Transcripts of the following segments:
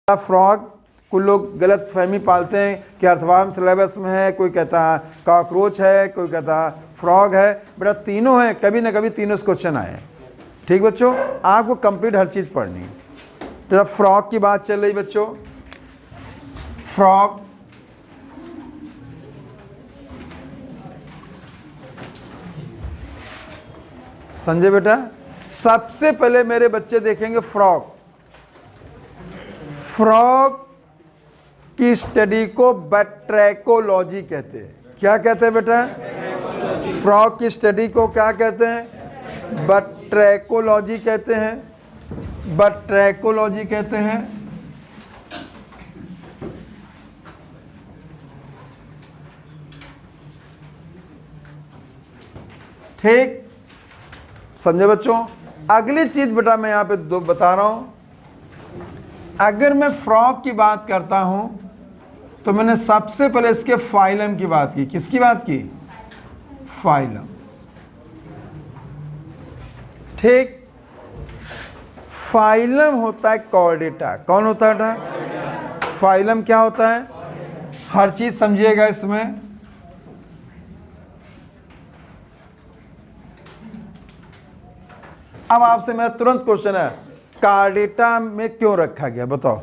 Frog कुछ लोग गलत फहमी पालते हैं कि अर्थवाम सिलेबस में है, कोई कहता है कॉकरोच है, कोई कहता है फ्रॉग है। बेटा तीनों हैं, कभी ना कभी तीनों से क्वेश्चन आए हैं। ठीक बच्चों, आपको कंप्लीट हर चीज़ पढ़नी है। तो फ्रॉग की बात चल रही बच्चों, फ्रॉग समझे बेटा। सबसे पहले मेरे बच्चे देखेंगे फ्रॉग। फ्रॉग की स्टडी को बैट्रैकोलॉजी कहते हैं। क्या कहते हैं बेटा? फ्रॉग की स्टडी को क्या कहते हैं? बैट्रैकोलॉजी कहते हैं। बैट्रैकोलॉजी कहते हैं। ठीक समझे बच्चों। अगली चीज बेटा मैं यहां पे दो बता रहा हूं। अगर मैं फ्रॉग की बात करता हूं तो मैंने सबसे पहले इसके फाइलम की बात की। किसकी बात की? फाइलम। ठीक, फाइलम होता है कॉर्डेटा। कौन होता है बेटा? फाइलम क्या होता है? हर चीज समझिएगा इसमें। अब आपसे मेरा तुरंत क्वेश्चन है, कार्डेटा में क्यों रखा गया? बताओ,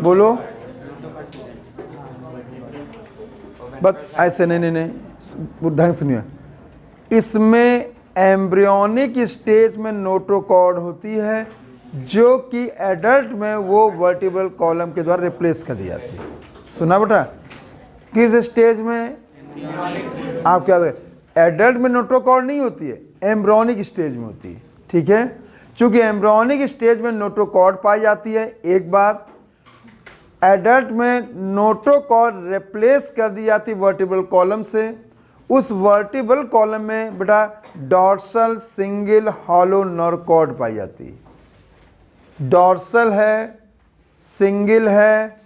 बोलो। बस ऐसे नहीं, ढंग सुनिए। इसमें एम्ब्रियोनिक स्टेज में नोटोकॉर्ड होती है, जो कि एडल्ट में वो वर्टिब्रल कॉलम के द्वारा रिप्लेस कर दी जाती है। सुना बेटा? किस स्टेज में? आप क्या एडल्ट में नोटोकॉर्ड नहीं होती है, एम्ब्रियोनिक स्टेज में होती है। ठीक है, चूंकि एम्ब्रियोनिक स्टेज में नोटोकॉर्ड पाई जाती है, एक बार एडल्ट में नोटोकॉर्ड रिप्लेस कर दी जाती वर्टिब्रल कॉलम से। उस वर्टिब्रल कॉलम में बेटा dorsal single hollow nerve cord पाई जाती है। डॉर्सल है, सिंगल है,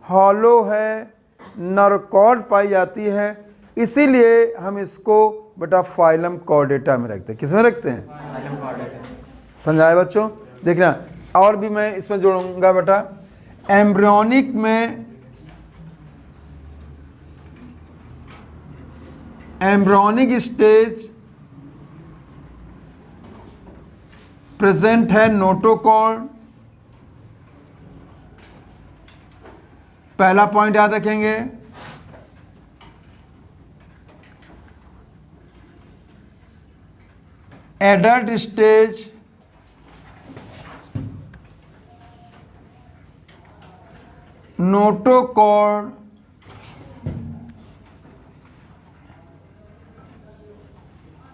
हॉलो है, नर्व कॉर्ड पाई जाती है। इसीलिए हम इसको बेटा फाइलम कॉर्डेटा में रखते हैं। किस में रखते हैं? समझाए बच्चों? देखना, और भी मैं इसमें जोड़ूंगा बेटा। एम्ब्रियोनिक में एम्ब्रियोनिक स्टेज प्रेजेंट है नोटोकॉर्ड। पहला पॉइंट याद रखेंगे। Adult stage notochord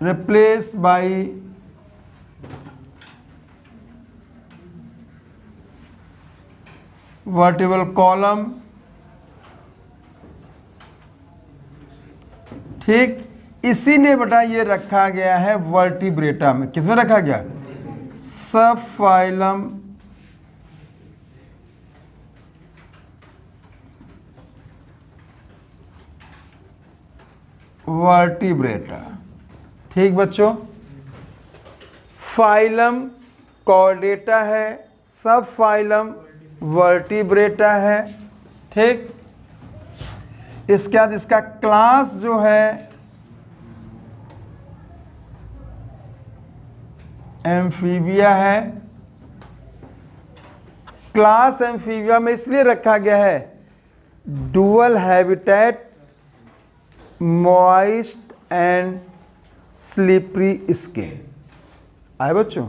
replaced by vertebral column। ठीक, इसीलिए बेटा ये रखा गया है वर्टिब्रेटा में। किसमें रखा गया? सब फाइलम वर्टिब्रेटा। ठीक बच्चों, फाइलम कॉर्डेटा है, सब फाइलम वर्टिब्रेटा है। ठीक, इसके बाद इसका क्लास जो है एम्फीबिया है। क्लास एम्फीबिया में इसलिए रखा गया है dual habitat, moist and slippery skin. आए बच्चों?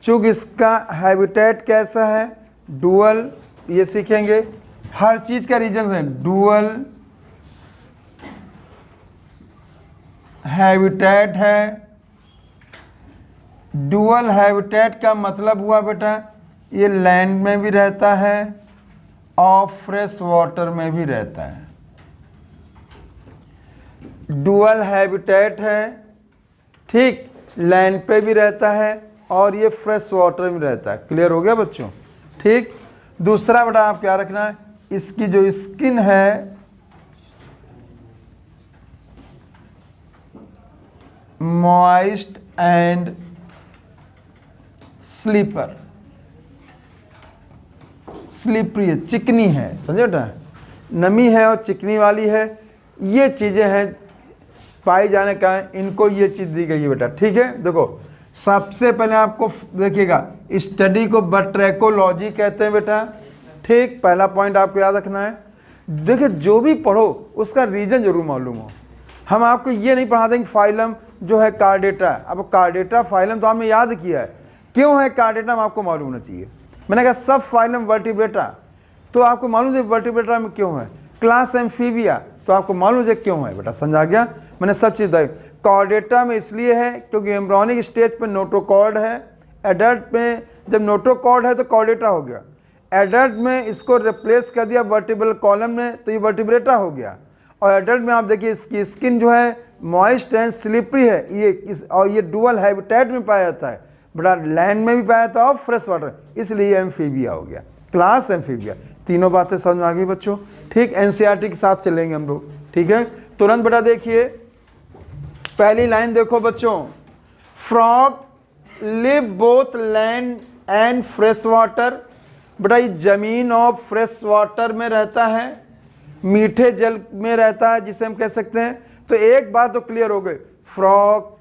चूंकि इसका हैबिटेट कैसा है? डुअल। ये सीखेंगे, हर चीज का रीजन है। डुअल हैबिटेट है। डुअल हैबिटेट का मतलब हुआ बेटा ये लैंड में भी रहता है और फ्रेश वाटर में भी रहता है। डुअल हैबिटेट है, ठीक, लैंड पे भी रहता है और ये फ्रेश वाटर में रहता है। क्लियर हो गया बच्चों? ठीक, दूसरा बेटा आप क्या रखना है, इसकी जो स्किन है मॉइस्ट एंड स्लीपर। स्लिपरी है, चिकनी है, समझे बेटा, नमी है और चिकनी वाली है, ये चीज़ें हैं पाई जाने का है, इनको ये चीज़ दी गई है बेटा। ठीक है, देखो सबसे पहले आपको देखिएगा स्टडी को बट्रैकोलॉजी कहते हैं बेटा। ठीक, पहला पॉइंट आपको याद रखना है। देखिए जो भी पढ़ो उसका रीजन जरूर मालूम हो। हम आपको ये नहीं पढ़ा देंगे फाइलम जो है कार्डेटा, अब कार्डेटा फाइलम तो आपने याद किया है, क्यों है कार्डेटा में आपको मालूम होना चाहिए। मैंने कहा सब फाइलम वर्टिब्रेटा, तो आपको मालूम है वर्टिब्रेटा में क्यों है। क्लास एम्फीबिया, तो आपको मालूम है क्यों है बेटा, समझ आ गया। मैंने सब चीज़ बताई। कॉर्डेटा में इसलिए है क्योंकि एम्ब्रियोनिक स्टेज पे नोटोकॉर्ड है, एडल्ट में जब नोटोकॉर्ड है तो कॉर्डेटा हो गया, एडल्ट में इसको रिप्लेस कर दिया वर्टिब्रल कॉलम ने तो ये वर्टिब्रेटा हो गया। और एडल्ट में आप देखिए इसकी स्किन जो है मॉइस्ट एंड स्लिपरी है, और ये डुअल हैबिटेट में पाया जाता है, बड़ा लैंड में भी पाया जाता है और फ्रेश वाटर, इसलिए एम्फीबिया हो गया, क्लास एम्फीबिया। तीनों बातें समझ में आ गई बच्चों। ठीक, एनसीईआरटी के साथ चलेंगे हम लोग। ठीक है, तुरंत बेटा देखिए पहली लाइन देखो बच्चों, frog live both land and fresh water. बेटा ये जमीन और फ्रेश वाटर में रहता है, मीठे जल में रहता है जिसे हम कह सकते हैं। तो एक बात तो क्लियर हो गई, फ्रॉग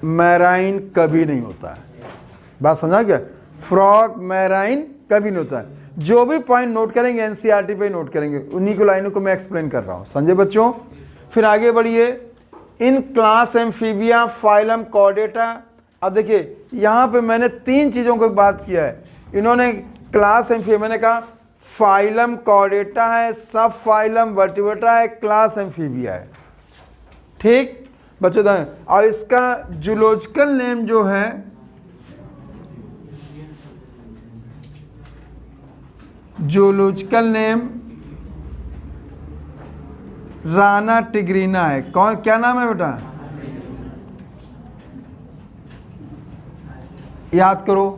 मैराइन कभी नहीं होता है। बात समझा क्या, फ्रॉग मैराइन कभी नहीं होता है। जो भी पॉइंट नोट करेंगे एनसीईआरटी पे नोट करेंगे, उन्हीं को लाइनों को मैं एक्सप्लेन कर रहा हूँ, समझे बच्चों। फिर आगे बढ़िए, in class amphibia phylum Chordata. अब देखिए यहाँ पे मैंने तीन चीज़ों को बात किया है। इन्होंने क्लास एम्फीबिया, मैंने कहा फाइलम कॉर्डेटा है, सब फाइलम वर्टिब्रेटा है, क्लास एम्फीबिया है। ठीक बच्चों, और इसका जूलॉजिकल नेम जो है जूलॉजिकल नेम राना टिग्रीना है। कौन, क्या नाम है बेटा, याद करो।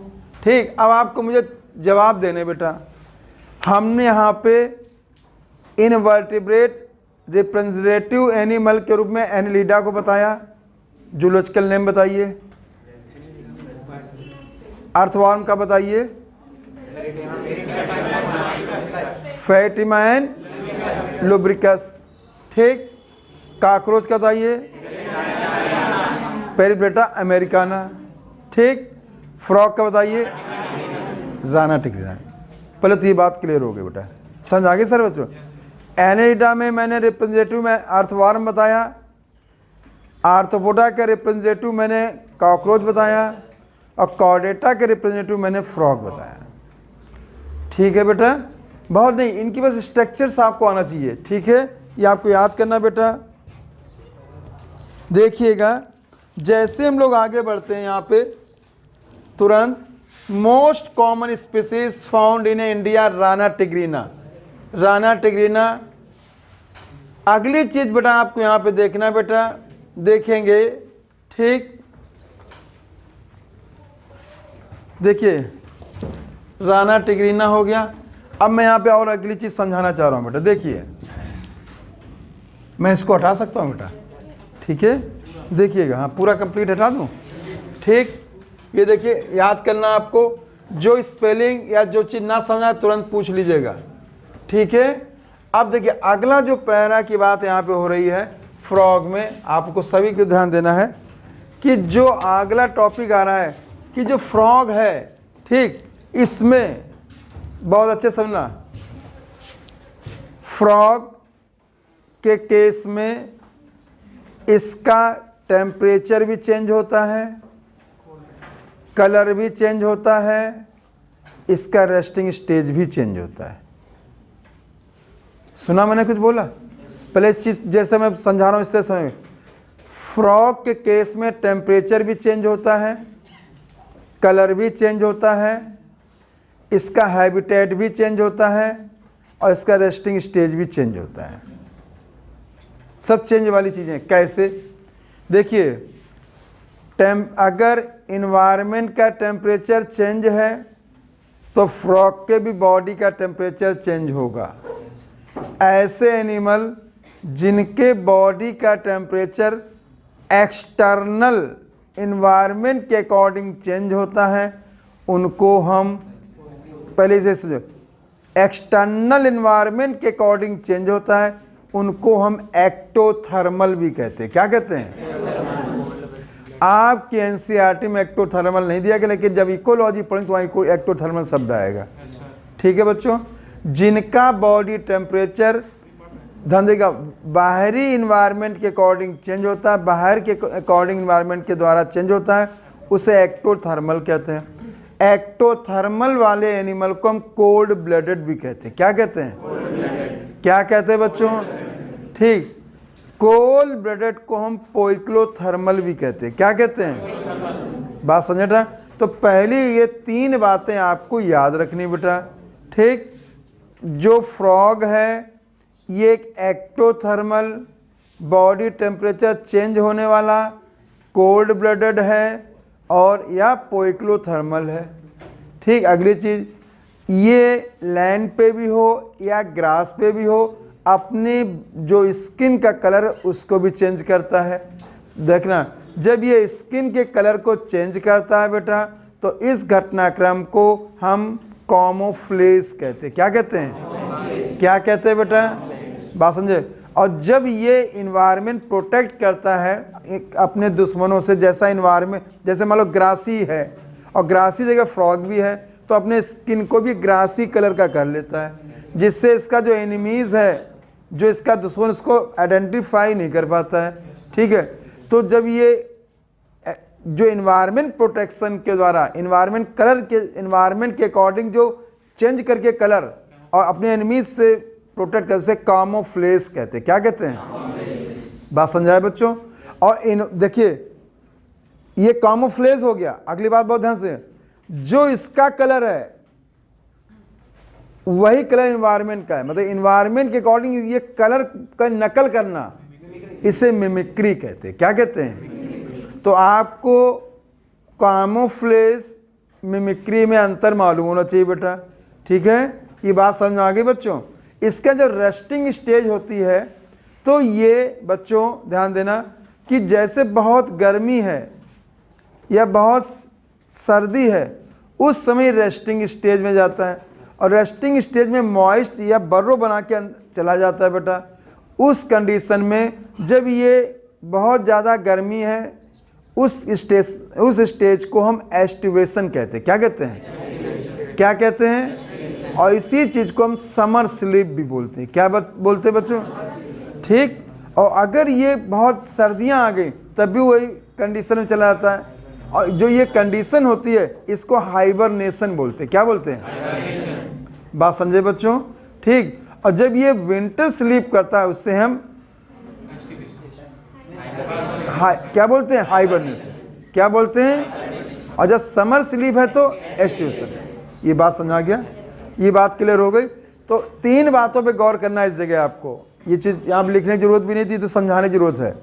ठीक, अब आपको मुझे जवाब देने बेटा। हमने यहाँ पे इनवर्टिब्रेट रिप्रेजेंटेटिव एनिमल के रूप में एनिलिडा को बताया, जूलॉजिकल नेम बताइए। अर्थवर्म का बताइए, फैटिमा एंड लुब्रिकस। ठीक, काकरोच का बताइए, पेरिप्लेटा अमेरिकाना। ठीक, फ्रॉग का बताइए, राना टिग्रीना। पहले तो ये बात क्लियर हो गई बेटा, समझ आ गई सर बच्चों। एनिलिडा में मैंने रिप्रेजेंटेटिव में अर्थवर्म बताया, आर्थ्रोपोडा के रिप्रेजेंटेटिव मैंने कॉकरोच बताया, और कॉर्डेटा के रिप्रेजेंटेटिव मैंने फ्रॉग बताया। ठीक है बेटा, बहुत नहीं, इनकी बस स्ट्रक्चर्स आपको आना चाहिए। ठीक है, ये आपको याद करना बेटा। देखिएगा जैसे हम लोग आगे बढ़ते हैं यहाँ पे तुरंत, most common species found in India Rana tigrina. Rana tigrina. अगली चीज बेटा आपको यहाँ पे देखना बेटा, देखेंगे। ठीक, देखिए राना टिग्रीना हो गया। अब मैं यहाँ पे और अगली चीज समझाना चाह रहा हूँ बेटा। देखिए मैं इसको हटा सकता हूँ बेटा, ठीक है, देखिएगा, हाँ पूरा कंप्लीट हटा दूँ। ठीक, ये देखिए याद करना आपको, जो स्पेलिंग या जो चीज़ ना समझा तुरंत पूछ लीजिएगा। ठीक है, अब देखिए अगला जो पैरा की बात यहाँ पे हो रही है फ्रॉग में, आपको सभी को ध्यान देना है कि जो अगला टॉपिक आ रहा है कि जो फ्रॉग है, ठीक, इसमें बहुत अच्छे समझना, फ्रॉग के केस में इसका टेम्परेचर भी चेंज होता है, कलर भी चेंज होता है, इसका रेस्टिंग स्टेज भी चेंज होता है। सुना मैंने कुछ बोला? पहले इस चीज जैसे मैं समझा रहा हूँ इस तरह समझ। फ्रॉग के केस में टेम्परेचर भी चेंज होता है, कलर भी चेंज होता है, इसका हैबिटेट भी चेंज होता है, और इसका रेस्टिंग स्टेज भी चेंज होता है। सब चेंज वाली चीज़ें। कैसे? देखिए, अगर इन्वायरमेंट का टेम्परेचर चेंज है तो फ्रॉग के भी बॉडी का टेम्परेचर चेंज होगा। ऐसे एनिमल जिनके बॉडी का टेम्परेचर एक्सटर्नल इन्वायरमेंट के अकॉर्डिंग चेंज होता है, उनको हम पहले से एक्सटर्नल इन्वायरमेंट के अकॉर्डिंग चेंज होता है, उनको हम एक्टोथर्मल भी कहते हैं। क्या कहते हैं? आपके एनसीईआरटी में एक्टोथर्मल नहीं दिया गया, लेकिन जब इकोलॉजी पढ़ें तो वहाँ एक्टोथर्मल शब्द आएगा। ठीक है बच्चों, जिनका बॉडी टेम्परेचर ध्यान देगा बाहरी इन्वायरमेंट के अकॉर्डिंग चेंज होता है, बाहर के अकॉर्डिंग इन्वायरमेंट के द्वारा चेंज होता है, उसे एक्टोथर्मल कहते हैं। एक्टोथर्मल वाले एनिमल को हम कोल्ड ब्लडेड भी कहते हैं। क्या कहते हैं? क्या कहते हैं बच्चों? ठीक, कोल्ड ब्लडेड को हम पोइक्लोथर्मल भी कहते हैं। क्या कहते हैं? बात समझ रहा? तो पहली ये 3 बातें आपको याद रखनी बेटा। ठीक, जो फ्रॉग है ये एक एक्टोथर्मल, बॉडी टेम्परेचर चेंज होने वाला, कोल्ड ब्लडेड है और या पोइक्लोथर्मल है। ठीक, अगली चीज़, ये लैंड पे भी हो या ग्रास पे भी हो, अपने जो स्किन का कलर उसको भी चेंज करता है। देखना, जब ये स्किन के कलर को चेंज करता है बेटा, तो इस घटनाक्रम को हम कैमोफ्लेज कहते हैं। क्या कहते हैं? क्या कहते हैं बेटा? बात समझे? और जब ये इन्वायरमेंट प्रोटेक्ट करता है एक अपने दुश्मनों से, जैसा इन्वायरमेंट, जैसे मान लो ग्रासी है और ग्रासी जगह फ्रॉग भी है, तो अपने स्किन को भी ग्रासी कलर का कर लेता है, जिससे इसका जो एनिमीज़ है, जो इसका दुश्मन, उसको आइडेंटिफाई नहीं कर पाता है। ठीक है, तो जब ये जो इन्वायरमेंट प्रोटेक्शन के द्वारा इन्वायरमेंट के अकॉर्डिंग जो चेंज करके कलर और अपने एनिमीज से प्रोटेक्ट कर, उसे कैमोफ्लेज कहते हैं। क्या कहते हैं? बात समझाए बच्चों? और देखिए ये कैमोफ्लेज हो गया। अगली बात बहुत ध्यान से, जो इसका कलर है वही कलर इन्वायरमेंट का है, मतलब इन्वायरमेंट के अकॉर्डिंग ये कलर का नकल करना, इसे मिमिक्री कहते हैं। क्या कहते हैं? तो आपको कैमोफ्लेज मिमिक्री में अंतर मालूम होना चाहिए बेटा। ठीक है, ये बात समझ आ गई बच्चों? इसका जब रेस्टिंग स्टेज होती है तो ये बच्चों ध्यान देना कि जैसे बहुत गर्मी है या बहुत सर्दी है, उस समय रेस्टिंग स्टेज में जाता है, और रेस्टिंग स्टेज में मॉइस्ट या बर्रो बना के चला जाता है बेटा। उस कंडीशन में जब ये बहुत ज़्यादा गर्मी है, उस स्टेज को हम एस्टिवेशन कहते हैं। क्या कहते हैं? क्या कहते हैं? और इसी चीज़ को हम समर स्लीप भी बोलते हैं। क्या बोलते हैं बच्चों? ठीक, और अगर ये बहुत सर्दियां आ गई तब भी वही कंडीशन में चला जाता है, और जो ये कंडीशन होती है इसको हाइबरनेशन बोलते हैं। क्या बोलते हैं? बात समझे बच्चों? ठीक, और जब ये विंटर स्लीप करता है उससे हम क्या बोलते हैं? हाइबरनेशन। क्या बोलते हैं? और जब समर स्लीप है तो एस्टिवेशन। ये बात समझा गया? ये बात क्लियर हो गई? तो 3 बातों पे गौर करना है इस जगह आपको। ये चीज़ यहाँ लिखने की जरूरत भी नहीं थी, तो समझाने की जरूरत है।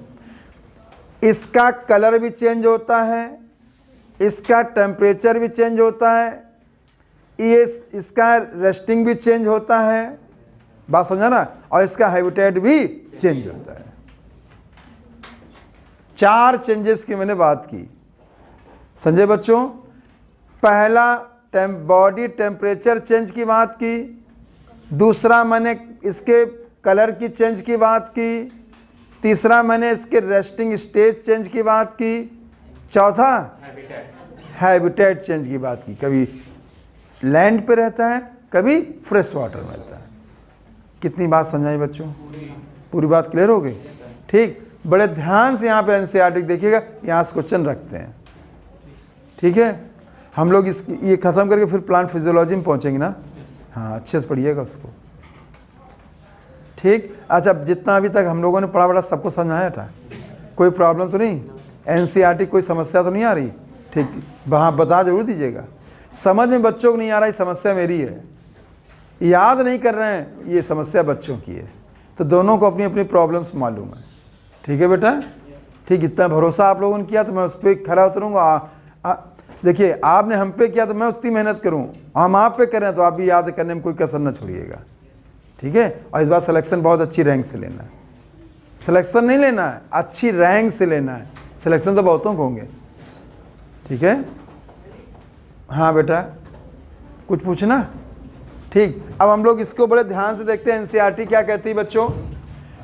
इसका कलर भी चेंज होता है, इसका टेम्परेचर भी चेंज होता है, ये इसका रेस्टिंग भी चेंज होता है। बात समझा ना? और इसका हैबिटेट भी चेंज होता है। 4 चेंजेस की मैंने बात की। समझे बच्चों? पहला बॉडी टेम्परेचर चेंज की बात की, दूसरा मैंने इसके कलर की चेंज की बात की, तीसरा मैंने इसके रेस्टिंग स्टेज चेंज की बात की, चौथा हैबिटेट चेंज की बात की। कभी लैंड पे रहता है, कभी फ्रेश वाटर में रहता है। कितनी बात समझाई बच्चों? पूरी बात क्लियर हो गई? ठीक, बड़े ध्यान से यहाँ पे एनसीईआरटी देखिएगा, यहाँ से क्वेश्चन रखते हैं। ठीक है, हम लोग ये ख़त्म करके फिर प्लांट फिजियोलॉजी में पहुँचेंगे ना। हाँ, अच्छे से पढ़िएगा उसको। ठीक, अच्छा, जितना अभी तक हम लोगों ने पढ़ा बड़ा सबको समझाया था, कोई प्रॉब्लम तो नहीं? एनसीईआरटी कोई समस्या तो नहीं आ रही? ठीक, वहाँ बता जरूर दीजिएगा। समझ में बच्चों को नहीं आ रहा, ये समस्या मेरी है, याद नहीं कर रहे हैं, ये समस्या बच्चों की है। तो दोनों को अपनी अपनी प्रॉब्लम्स मालूम है। ठीक है बेटा? ठीक, इतना भरोसा आप लोगों ने किया तो मैं उस पर खरा उतरूँगा। देखिए, आपने हम पे किया तो मैं उतनी मेहनत करूँ, हम आप पे करें तो आप भी याद करने में कोई कसर न छोड़िएगा। ठीक है, और इस बार सिलेक्शन बहुत अच्छी रैंक से लेना है। सिलेक्शन नहीं लेना है, अच्छी रैंक से लेना है। सिलेक्शन तो बहुतों को होंगे। ठीक है? हाँ बेटा, कुछ पूछना? ठीक, अब हम लोग इसको बड़े ध्यान से देखते हैं एनसीईआरटी क्या कहती है बच्चों।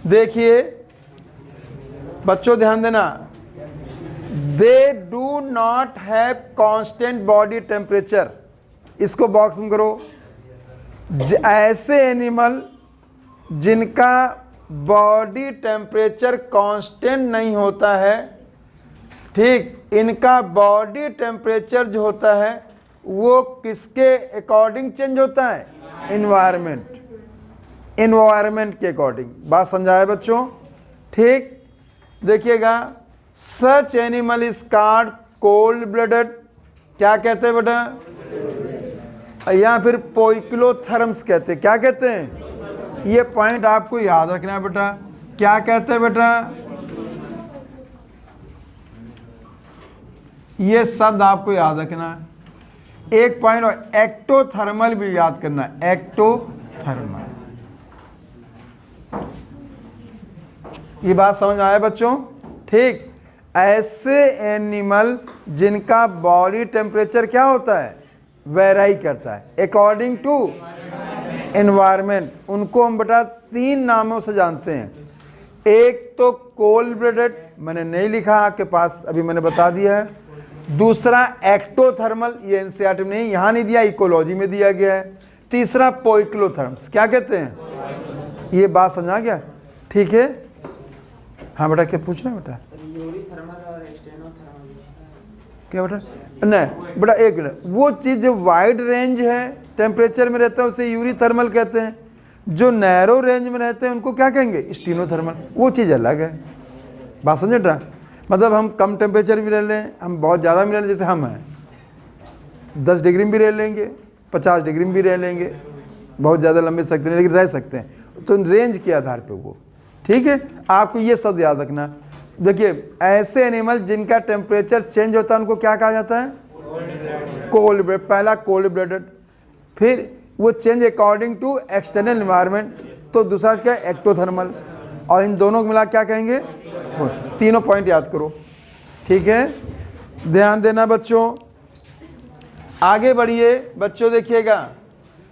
देखिए बच्चों ध्यान देना, they do not have constant body temperature, इसको बॉक्स में करो। ऐसे एनिमल जिनका बॉडी टेम्परेचर कांस्टेंट नहीं होता है, ठीक, इनका बॉडी टेम्परेचर जो होता है वो किसके अकॉर्डिंग चेंज होता है? इन्वायरमेंट के अकॉर्डिंग। बात समझाए बच्चों? ठीक, देखिएगा, such animal is called cold blooded, क्या कहते हैं बेटा? या फिर पोइक्लोथर्म्स कहते हैं, क्या कहते हैं? ये पॉइंट आपको याद रखना है बेटा, क्या कहते हैं बेटा? ये शब्द आपको याद रखना है। एक पॉइंट और एक्टोथर्मल भी याद करना है, एक्टोथर्मल। ये बात समझ आया बच्चों? ठीक, ऐसे एनिमल जिनका बॉडी टेम्परेचर क्या होता है? वेराई करता है अकॉर्डिंग टू एनवायरमेंट, उनको हम बेटा 3 नामों से जानते हैं। एक तो कोल्ड ब्लडेड, मैंने नहीं लिखा आपके पास, अभी मैंने बता दिया है। दूसरा एक्टोथर्मल, ये एनसीईआरटी में नहीं, यहाँ नहीं दिया, इकोलॉजी में दिया गया है। तीसरा पोइक्लोथर्म्स, क्या कहते हैं? ये बात समझा गया? ठीक है, हाँ बेटा क्या पूछना है बेटा? क्या बेटा? नहीं बेटा, एक मिनट, वो चीज़ जो वाइड रेंज है टेम्परेचर में रहता है उसे यूरी थर्मल कहते हैं, जो नैरो रेंज में रहते हैं उनको क्या कहेंगे? स्टीनोथर्मल, वो चीज़ अलग है। बात समझे बेटा? मतलब हम कम टेम्परेचर भी रह लें, हम बहुत ज़्यादा भी रह लें, जैसे हम हैं 10 डिग्री में भी रह लेंगे, 50 डिग्री में भी रह लेंगे, बहुत ज़्यादा लंबे सकते हैं लेकिन रह सकते हैं, तो रेंज के आधार पे वो। ठीक है, आपको ये शब्द याद रखना। देखिए, ऐसे एनिमल जिनका टेम्परेचर चेंज होता है उनको क्या कहा जाता है? Cold blooded. पहला कोल्ड ब्लडेड, फिर वो change according to external environment, तो दूसरा क्या है? एक्टोथर्मल। और इन दोनों को मिला क्या कहेंगे? तीनों पॉइंट याद करो। ठीक है, ध्यान देना बच्चों। आगे बढ़िए बच्चों, देखिएगा,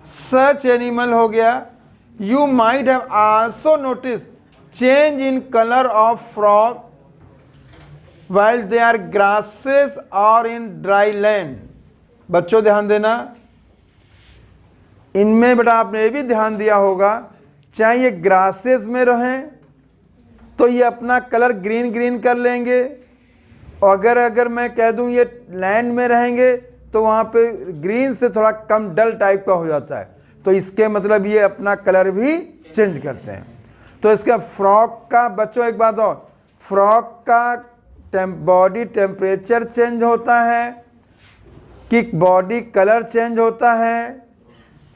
सच एनिमल हो गया। You might have also notice change in colour of frog while they are grasses or in dry land। बच्चों ध्यान देना, इनमें बेटा आपने ये भी ध्यान दिया होगा, चाहे ये ग्रासेस में रहें तो ये अपना कलर ग्रीन ग्रीन कर लेंगे, और अगर मैं कह दूं ये लैंड में रहेंगे तो वहाँ पे ग्रीन से थोड़ा कम डल टाइप का हो जाता है, तो इसके मतलब ये अपना कलर भी चेंज करते हैं। तो इसका फ्रॉग का बच्चों एक बात और, फ्रॉग का बॉडी टेम्परेचर चेंज होता है कि बॉडी कलर चेंज होता है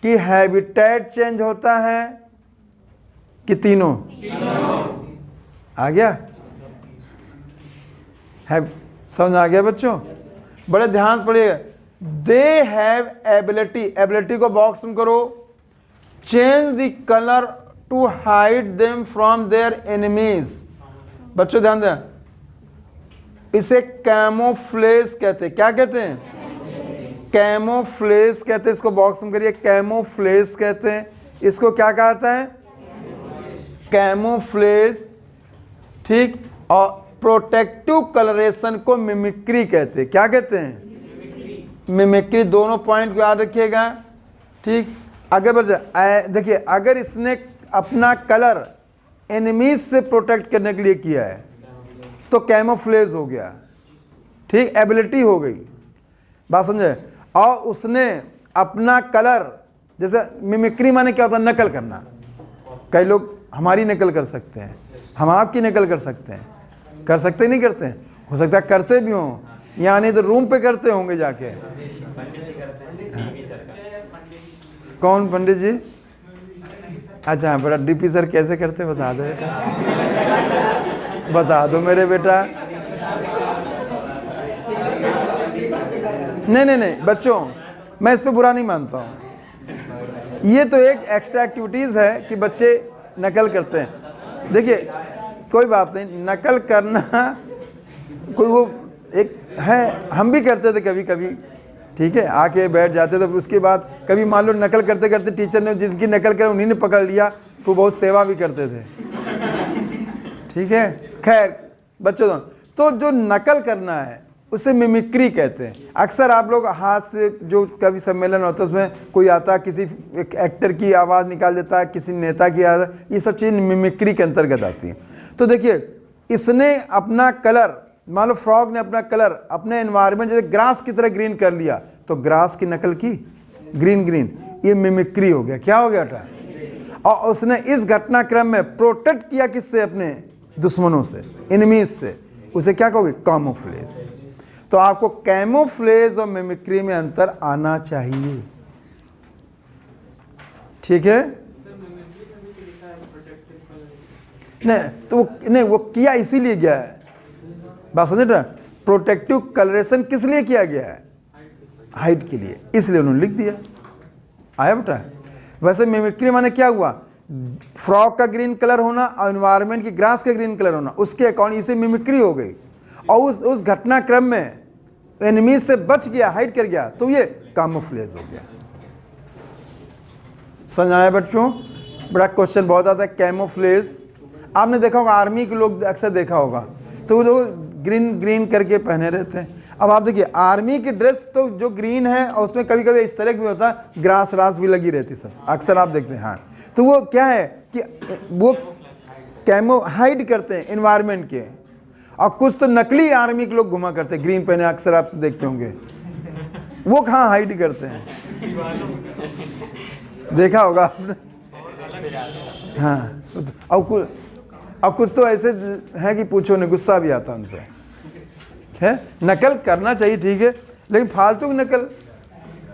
कि हैबिटेट चेंज होता है कि तीनों? आ गया? है, समझ आ गया बच्चों? बड़े ध्यान से पढ़िएगा। दे हैव एबिलिटी, एबिलिटी को बॉक्स में करो, change the colour to hide them from their enemies. बच्चों ध्यान दें, इसे कैमोफ्लेज कहते हैं। क्या कहते हैं? कैमोफ्लेज कहते हैं। इसको बॉक्स में करिए, कैमोफ्लेज कहते हैं। इसको क्या कहता है? कैमोफ्लेज। ठीक, और प्रोटेक्टिव कलरेशन को मिमिक्री कहते हैं। क्या कहते हैं? मिमिक्री। दोनों पॉइंट को याद रखिएगा। ठीक, आगे बढ़ जाए। देखिए, अगर इसने अपना कलर एनिमीज से प्रोटेक्ट करने के लिए किया है तो कैमोफ्लेज हो गया। ठीक, एबिलिटी हो गई। बात समझे? और उसने अपना कलर, जैसे मिमिक्री माने क्या होता है? नकल करना। कई लोग हमारी नकल कर सकते हैं, हम आपकी नकल कर सकते हैं। कर सकते नहीं करते हैं? हो सकता है करते भी हों, या नहीं तो रूम पे करते होंगे जाके। कौन पंडित जी? अच्छा बेटा, डीपी सर कैसे करते बता दो बेटा, बता दो मेरे बेटा। नहीं बच्चों, मैं इस पे बुरा नहीं मानता हूँ। ये तो एक एक्स्ट्रा एक्टिविटीज़ है कि बच्चे नकल करते हैं। देखिए कोई बात नहीं, नकल करना कोई वो एक है, हम भी करते थे कभी कभी। ठीक है, आके बैठ जाते। तो उसके बाद कभी मान लो नकल करते करते टीचर ने जिसकी नकल कर उन्हीं ने पकड़ लिया, तो बहुत सेवा भी करते थे। ठीक है, खैर बच्चों, तो जो नकल करना है उसे मिमिक्री कहते हैं। अक्सर आप लोग हाथ से जो कभी सम्मेलन होता है उसमें कोई आता है, किसी एक एक्टर की आवाज़ निकाल देता है, किसी नेता की आवाज़, ये सब चीज़ मिमिक्री के अंतर्गत आती है। तो देखिए, इसने अपना कलर, मान लो फ्रॉग ने अपना कलर अपने एनवायरनमेंट जैसे ग्रास की तरह ग्रीन कर लिया, तो ग्रास की नकल की, ग्रीन ग्रीन, ये मिमिक्री हो गया। क्या हो गया बेटा? और उसने इस घटनाक्रम में प्रोटेक्ट किया किससे? अपने दुश्मनों से, एनिमीज से। उसे क्या कहोगे? कैमोफ्लेज। तो आपको कैमोफ्लेज और मिमिक्री में अंतर आना चाहिए। ठीक है? नहीं तो नहीं, वो किया इसीलिए गया है, बात समझ रहे? प्रोटेक्टिव कलरेशन किस लिए किया गया है? हाइट के लिए, इसलिए उन्होंने लिख दिया। आया बेटा? वैसे मिमिक्री माने क्या हुआ? फ्रॉग का ग्रीन कलर होना और एनवायरनमेंट की ग्रास का ग्रीन कलर होना, उसके अकॉर्डिंग इसे मिमिक्री हो गई। और उस घटनाक्रम में एनिमी से बच गया, हाइड कर गया, तो ये कैमोफ्लेज हो गया। समझ आया बच्चों? बड़ा क्वेश्चन बहुत आता है कैमोफ्लेज। आपने देखा होगा, आर्मी के लोग अक्सर देखा होगा, तो वो जो ग्रीन ग्रीन करके पहने रहते हैं। अब आप देखिए, आर्मी की ड्रेस तो जो ग्रीन है, और उसमें कभी कभी इस तरह भी होता है, ग्रास रास भी लगी रहती सब, अक्सर आप देखते हैं। हाँ, तो वो क्या है कि वो कैमो हाइड करते हैं एनवायरनमेंट के। और कुछ तो नकली आर्मी के लोग घुमा करते हैं, ग्रीन पहने, अक्सर आप देखते होंगे। वो कहाँ हाइड करते हैं? देखा होगा आपने। हाँ, अब कुछ तो ऐसे है कि पूछो नहीं, गुस्सा भी आता उन पर है। नकल करना चाहिए, ठीक है, लेकिन फालतू की नकल,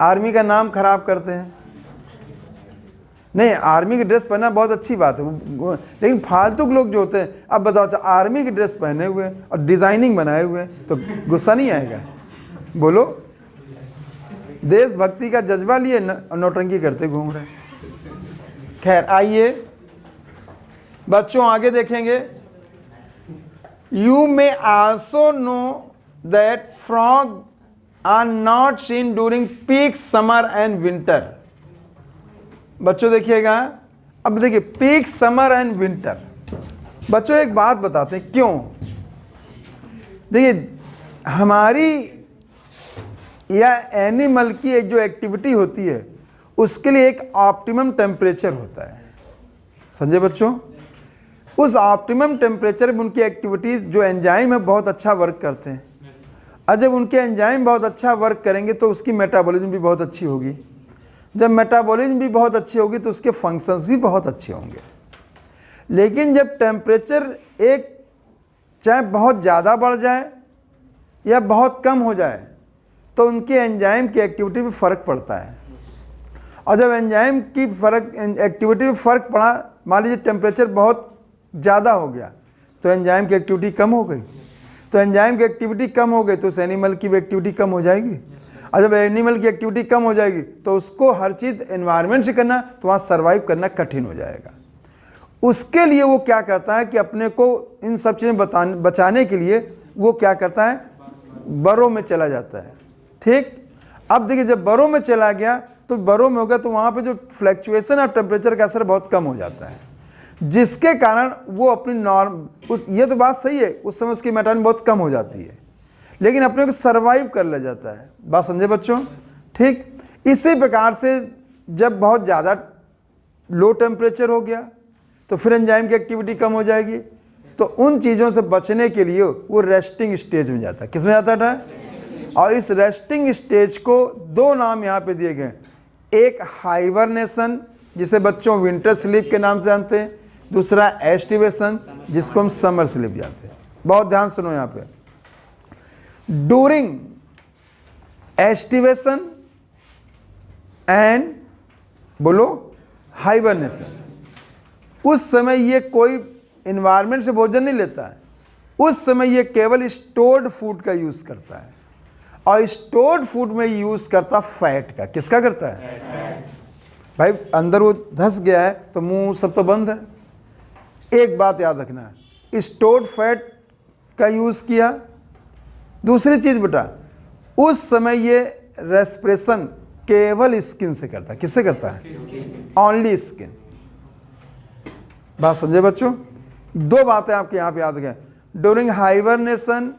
आर्मी का नाम खराब करते हैं। नहीं, आर्मी की ड्रेस पहनना बहुत अच्छी बात है, लेकिन फालतू के लोग जो होते हैं, अब बताओ, आर्मी की ड्रेस पहने हुए और डिजाइनिंग बनाए हुए, तो गुस्सा नहीं आएगा? बोलो, देशभक्ति का जज्बा लिए नौटंकी करते घूम रहे। खैर, आइए बच्चों आगे देखेंगे। You may also know that frog are not seen during peak summer and winter. बच्चों देखिएगा, अब देखिए, पीक समर एंड विंटर। बच्चों एक बात बताते हैं, क्यों? देखिए, हमारी या एनिमल की एक जो एक्टिविटी होती है, उसके लिए एक ऑप्टिमम टेम्परेचर होता है। समझे बच्चों? उस ऑप्टिमम टेम्परेचर में उनकी एक्टिविटीज़, जो एंजाइम है, बहुत अच्छा वर्क करते हैं। और जब उनके एंजाइम बहुत अच्छा वर्क करेंगे तो उसकी मेटाबॉलिज्म भी बहुत अच्छी होगी। जब मेटाबॉलिज्म भी बहुत अच्छी होगी तो उसके फंक्शंस भी बहुत अच्छे होंगे। लेकिन जब टेम्परेचर एक चाहे बहुत ज़्यादा बढ़ जाए या बहुत कम हो जाए, तो उनके एंजाइम की एक्टिविटी में फ़र्क पड़ता है। और जब एंजाइम की एक्टिविटी में फ़र्क पड़ा, मान लीजिए टेम्परेचर बहुत ज़्यादा हो गया, तो एंजाइम की एक्टिविटी कम हो गई। तो एंजाइम की एक्टिविटी कम हो गई तो उस एनिमल की भी एक्टिविटी कम हो जाएगी। और जब एनिमल की एक्टिविटी कम हो जाएगी तो उसको हर चीज़ एनवायरनमेंट से करना, तो वहाँ सर्वाइव करना कठिन हो जाएगा। उसके लिए वो क्या करता है कि अपने को इन सब चीज़ें बचाने के लिए वो क्या करता है, बरों में चला जाता है। ठीक, अब देखिए, जब बरों में चला गया तो बरों में होगा, तो वहाँ पे जो फ्लैक्चुएशन और टेम्परेचर का असर बहुत कम हो जाता है, जिसके कारण वो अपनी ये तो बात सही है, उस समय उसकी मेटाबॉलिज्म बहुत कम हो जाती है, लेकिन अपने को सर्वाइव कर ले जाता है। बात समझे बच्चों? ठीक, इसी प्रकार से जब बहुत ज़्यादा लो टेम्परेचर हो गया तो फिर एंजाइम की एक्टिविटी कम हो जाएगी। तो उन चीज़ों से बचने के लिए वो रेस्टिंग स्टेज में जाता है। किस में जाता था? और इस रेस्टिंग स्टेज को दो नाम यहाँ पे दिए गए, एक हाइबरनेशन, जिसे बच्चों विंटर स्लीप के नाम से जानते हैं, दूसरा एस्टिवेशन, जिसको हम समर स्लीप जानते हैं। बहुत ध्यान सुनो यहाँ पे, ड्यूरिंग एस्टिवेशन एंड बोलो हाइबरनेशन, उस समय ये कोई इन्वायरमेंट से भोजन नहीं लेता है, उस समय ये केवल स्टोर्ड फूड का यूज करता है। और स्टोर्ड फूड में यूज करता फैट का। किसका करता है? भाई अंदर वो धंस गया है तो मुंह सब तो बंद है। एक बात याद रखना, स्टोर्ड फैट का यूज किया। दूसरी चीज बेटा, उस समय ये रेस्पिरेशन केवल स्किन से करता है। किससे करता है? Only skin. बात समझे बच्चों? दो बातें आपके यहाँ पे याद रखें। During hibernation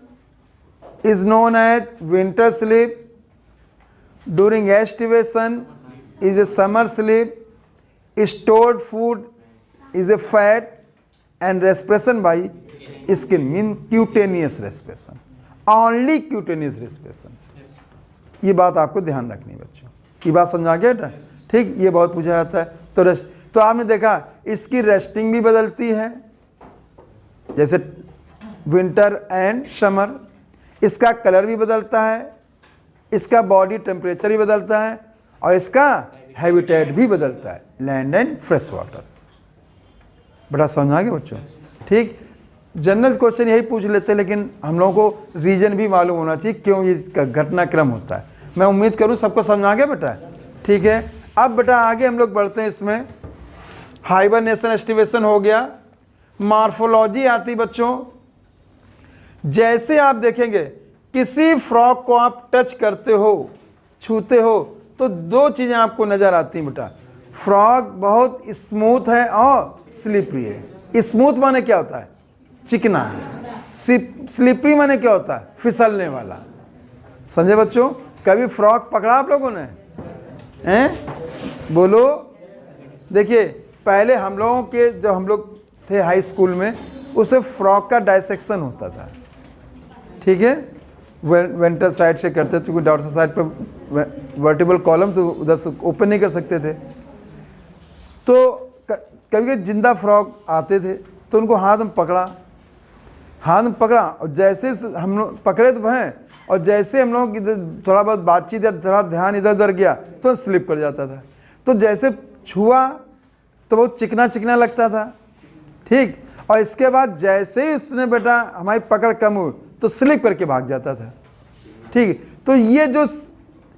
is known as winter sleep, during aestivation is a summer sleep, stored food is a fat and respiration by skin mean cutaneous respiration, only cutaneous respiration। ये बात आपको ध्यान रखनी है बच्चों। ये बात समझा गया बेटा? ठीक, ये बहुत पूछा जाता है। तो रेस्ट, तो आपने देखा इसकी रेस्टिंग भी बदलती है, जैसे विंटर एंड समर। इसका कलर भी बदलता है, इसका बॉडी टेम्परेचर भी बदलता है, और इसका हैबिटेट भी बदलता है, लैंड एंड फ्रेश वाटर। बड़ा समझ आ गया बच्चों? ठीक, जनरल क्वेश्चन यही पूछ लेते हैं, लेकिन हम लोगों को रीजन भी मालूम होना चाहिए क्यों ये घटनाक्रम होता है। मैं उम्मीद करूं सबको समझ आ गया बेटा? ठीक है, अब बेटा आगे हम लोग बढ़ते हैं। इसमें हाइबरनेशन एस्टिवेशन हो गया, मॉर्फोलॉजी आती बच्चों। जैसे आप देखेंगे किसी फ्रॉग को आप टच करते हो, छूते हो, तो दो चीज़ें आपको नज़र आती हैं बेटा। फ्रॉग बहुत स्मूथ है और स्लिपरी है। स्मूथ माने क्या होता है? चिकना। स्लिपरी माने क्या होता है? फिसलने वाला। समझे बच्चों? कभी फ्रॉग पकड़ा आप लोगों ने? हैं? बोलो। देखिए पहले हम लोगों के, जब हम लोग थे हाई स्कूल में, उससे फ्रॉग का डायसेक्शन होता था। ठीक है, वेंटर साइड से करते थे, क्योंकि डॉर्सल साइड पर वर्टिबल कॉलम तो उधर से ओपन नहीं कर सकते थे। तो कभी जिंदा फ्रॉग आते थे तो उनको हाथ में पकड़ा, और जैसे हम लोग पकड़े तो हैं, और जैसे हम लोग थोड़ा बहुत बातचीत या थोड़ा ध्यान इधर उधर गया तो स्लिप कर जाता था। तो जैसे छुआ तो बहुत चिकना चिकना लगता था। ठीक, और इसके बाद जैसे ही उसने बेटा हमारी पकड़ कम हुई तो स्लिप करके भाग जाता था। ठीक, तो ये जो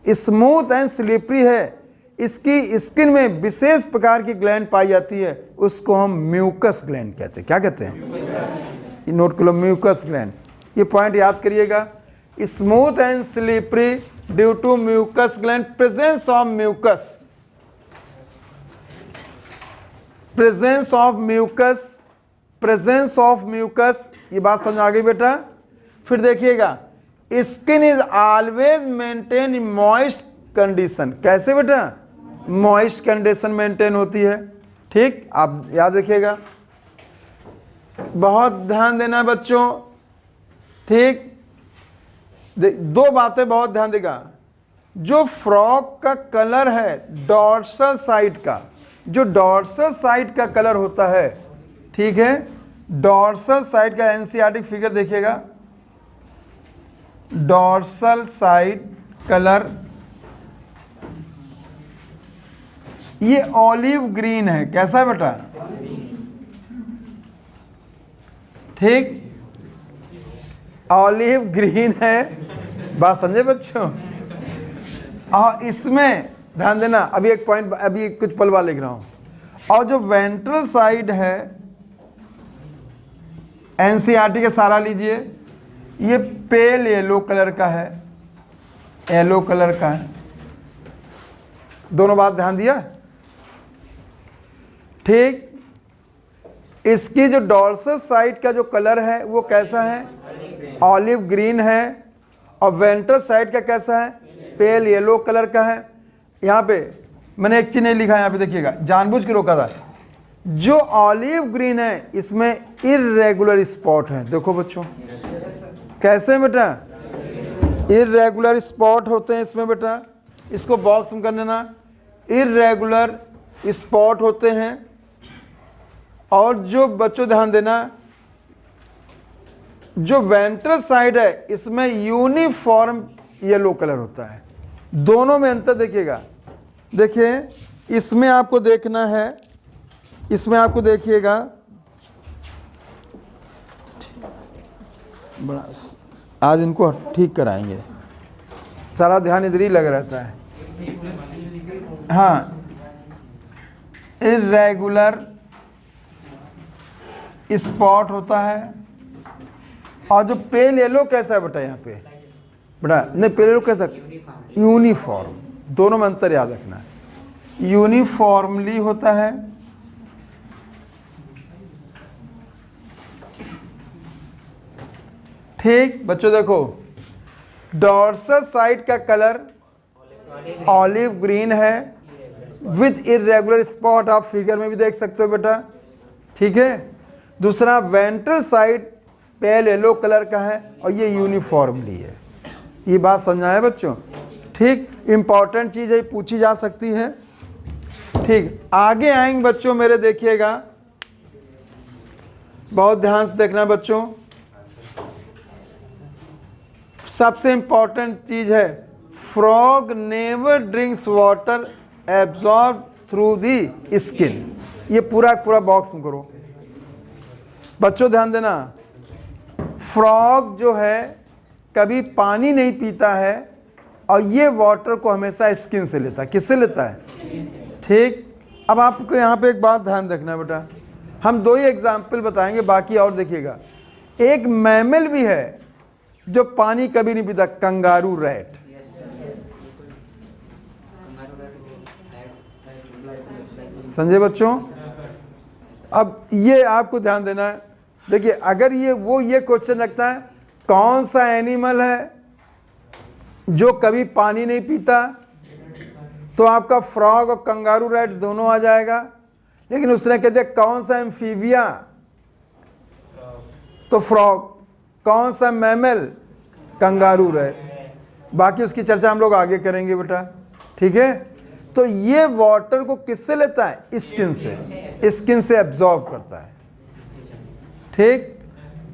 स्मूथ एंड स्लिपरी है, इसकी स्किन में विशेष प्रकार की ग्लैंड पाई जाती है, उसको हम म्यूकस ग्लैंड कहते हैं। क्या कहते हैं? नोट कर लो, म्यूकस ग्लैंड। ये पॉइंट याद करिएगा। Smooth and slippery due to mucus gland, presence of mucus, presence of mucus, presence of mucus. ये बात समझ आ गई बेटा? फिर देखिएगा, skin is always maintain in moist condition. कैसे बेटा? मॉइस्ट कंडीशन मेंटेन होती है। ठीक, आप याद रखिएगा, बहुत ध्यान देना बच्चों। ठीक, दो बातें बहुत ध्यान देगा। जो फ्रॉग का कलर है डॉर्सल साइड का, जो डॉर्सल साइड का कलर होता है, ठीक है, डॉर्सल साइड का एनसीईआरटी फिगर देखिएगा। डॉर्सल साइड कलर ये ऑलिव ग्रीन है। कैसा है बेटा? ठीक, ऑलिव ग्रीन है। बात समझे बच्चों? और इसमें ध्यान देना, अभी एक पॉइंट, अभी कुछ पल बाद लिख रहा हूं। और जो वेंट्रल साइड है, एनसीईआरटी का सारा लीजिए, ये पेल येलो कलर का है, येलो कलर का है। दोनों बात ध्यान दिया? ठीक, इसकी जो डॉर्सल साइड का जो कलर है वो कैसा है? ऑलिव ग्रीन है। और वेंट्रल साइड का कैसा है? पेल येलो कलर का है। यहाँ पे मैंने एक चीज नहीं लिखा, यहाँ पे देखिएगा, जानबूझ के रोका था। जो ऑलिव ग्रीन है इसमें इर्रेगुलर स्पॉट है। देखो बच्चों, कैसे बेटा? इर्रेगुलर स्पॉट होते हैं इसमें बेटा। इसको बॉक्स में कर लेना। इर्रेगुलर स्पॉट होते हैं। और जो बच्चों ध्यान देना, जो वेंट्रल साइड है इसमें यूनिफॉर्म येलो कलर होता है। दोनों में अंतर देखिएगा। देखिए, इसमें आपको देखना है, इसमें आपको देखिएगा, बड़ा आज इनको ठीक कराएंगे, सारा ध्यान इधर ही लग रहता है। हाँ, इर्रेगुलर स्पॉट होता है। और जो पेल येलो कैसा है बेटा? यहाँ पे बेटा नहीं, पेल येलो कैसा? यूनिफॉर्म, दोनों में अंतर याद रखना है। यूनिफॉर्मली होता है, ठीक बच्चों देखो, डॉर्सल साइड का कलर ऑलिव ग्रीन है विद इरेगुलर स्पॉट, आप फिगर में भी देख सकते हो बेटा, ठीक है। दूसरा ventral side pale yellow colour का है और ये यूनिफॉर्मली है। ये बात समझा है बच्चों, ठीक। इंपॉर्टेंट चीज है, पूछी जा सकती है, ठीक। आगे आएंगे बच्चों मेरे, देखिएगा बहुत ध्यान से देखना बच्चों। सबसे इंपॉर्टेंट चीज है, frog never drinks water absorb through the skin. ये पूरा पूरा बॉक्स में करो बच्चों, ध्यान देना। फ्रॉग जो है कभी पानी नहीं पीता है और ये वाटर को हमेशा स्किन से लेता है। किससे लेता है? ठीक। अब आपको यहाँ पे एक बात ध्यान रखना है बेटा, हम दो ही एग्जाम्पल बताएंगे, बाकी और देखिएगा। एक मैमल भी है जो पानी कभी नहीं पीता, कंगारू रैट। समझे बच्चों? अब ये आपको ध्यान देना है। देखिए अगर ये क्वेश्चन रखता है कौन सा एनिमल है जो कभी पानी नहीं पीता, तो आपका फ्रॉग और कंगारू रैट दोनों आ जाएगा। लेकिन उसने कह दिया कौन सा एम्फीबिया, तो फ्रॉग। कौन सा मैमल, कंगारू रैट। बाकी उसकी चर्चा हम लोग आगे करेंगे बेटा, ठीक है। तो ये वाटर को किससे लेता है? स्किन से, स्किन से एब्जॉर्ब करता है, ठीक।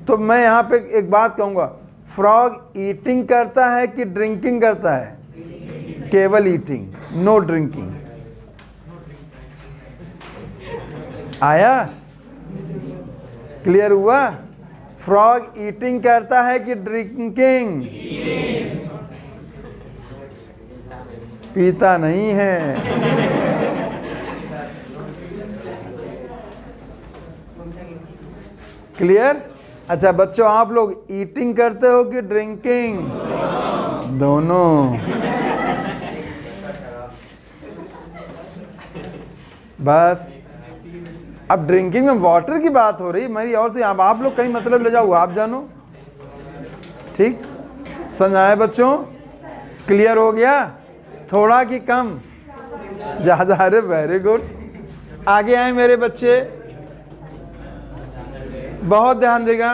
तो मैं यहाँ पे एक बात कहूँगा, फ्रॉग ईटिंग करता है कि ड्रिंकिंग करता है? केवल ईटिंग, नो ड्रिंकिंग। आया? क्लियर हुआ? फ्रॉग ईटिंग करता है कि ड्रिंकिंग? पीता नहीं है। क्लियर? अच्छा बच्चों, आप लोग ईटिंग करते हो कि ड्रिंकिंग? दोनों। बस अब ड्रिंकिंग में वाटर की बात हो रही मेरी, और तो अब आप लोग कहीं मतलब ले जाओ, आप जानो, ठीक। समझाए बच्चों? क्लियर हो गया? थोड़ा कि कम? ज़्यादा? अरे वेरी गुड। आगे आए मेरे बच्चे, बहुत ध्यान देगा।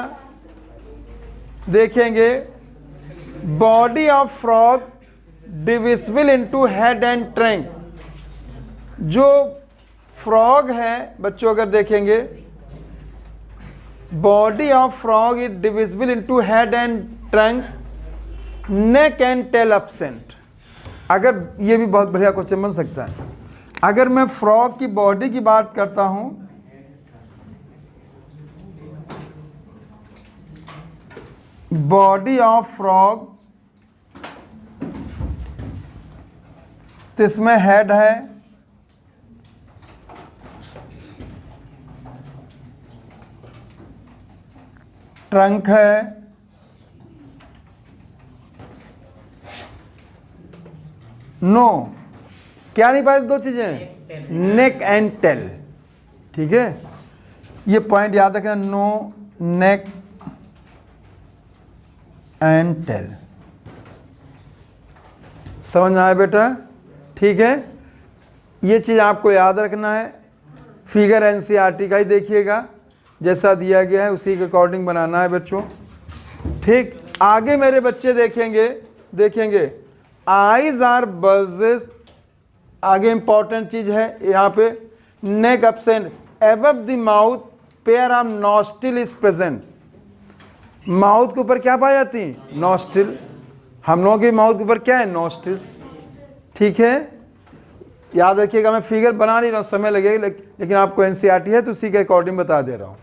देखेंगे body of frog divisible into head and trunk. जो फ्रॉग है बच्चों, अगर देखेंगे body of frog is divisible into head and trunk, neck and tail absent. अगर ये भी बहुत बढ़िया क्वेश्चन बन सकता है। अगर मैं फ्रॉग की बॉडी की बात करता हूं, बॉडी ऑफ फ्रॉग, तो इसमें हेड है, ट्रंक है, नो क्या नहीं पाए? दो चीजें, नेक एंड टेल, ठीक है। ये पॉइंट याद रखना, नो नेक एंड टेल। समझ में आया बेटा? ठीक है, ये चीज आपको याद रखना है। फिगर एनसीईआरटी का ही देखिएगा, जैसा दिया गया है उसी के अकॉर्डिंग बनाना है बच्चों, ठीक। आगे मेरे बच्चे देखेंगे आईज आर बल्जेस। आगे इंपॉर्टेंट चीज है यहाँ पे, neck absent, above the mouth pair of nostril is present. Mouth के ऊपर क्या पाई जाती है? नॉस्ट्रिल। हम लोगों के माउथ के ऊपर क्या है? नॉस्ट्रिल्स, ठीक है। याद रखिएगा, मैं फिगर बना नहीं रहा हूँ, समय लगेगा, लेकिन आपको एनसीईआरटी है तो उसी के अकॉर्डिंग बता दे रहा हूँ,